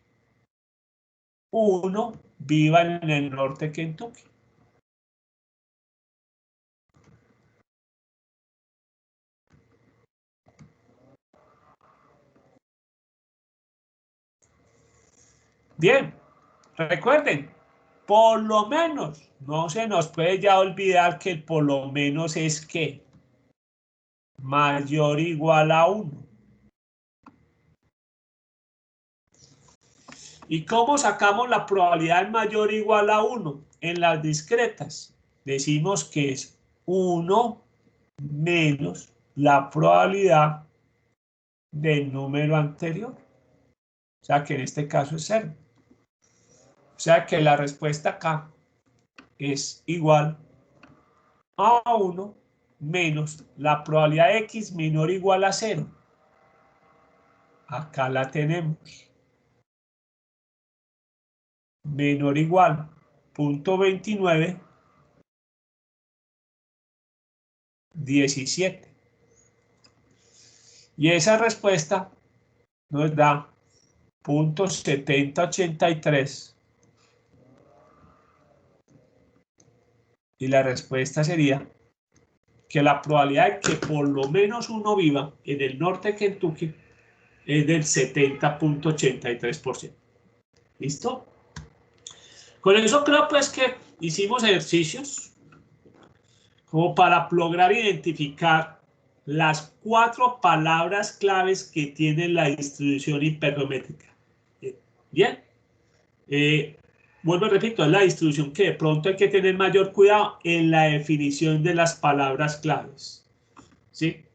uno viva en el norte de Kentucky. Bien, recuerden, por lo menos, no se nos puede ya olvidar que el por lo menos es que mayor o igual a 1. ¿Y cómo sacamos la probabilidad mayor o igual a 1? En las discretas decimos que es 1 menos la probabilidad del número anterior. O sea que en este caso es 0. O sea que la respuesta acá es igual a 1 menos la probabilidad de X menor o igual a 0. Acá la tenemos. Menor o igual 0.29, 17. Y esa respuesta nos da 0.7083. Y la respuesta sería que la probabilidad de que por lo menos uno viva en el norte de Kentucky es del 70.83%. ¿Listo? Con eso creo pues que hicimos ejercicios como para lograr identificar las 4 palabras claves que tiene la distribución hipergeométrica. Bien. Vuelvo a repito, es la distribución que de pronto hay que tener mayor cuidado en la definición de las palabras claves. ¿Sí?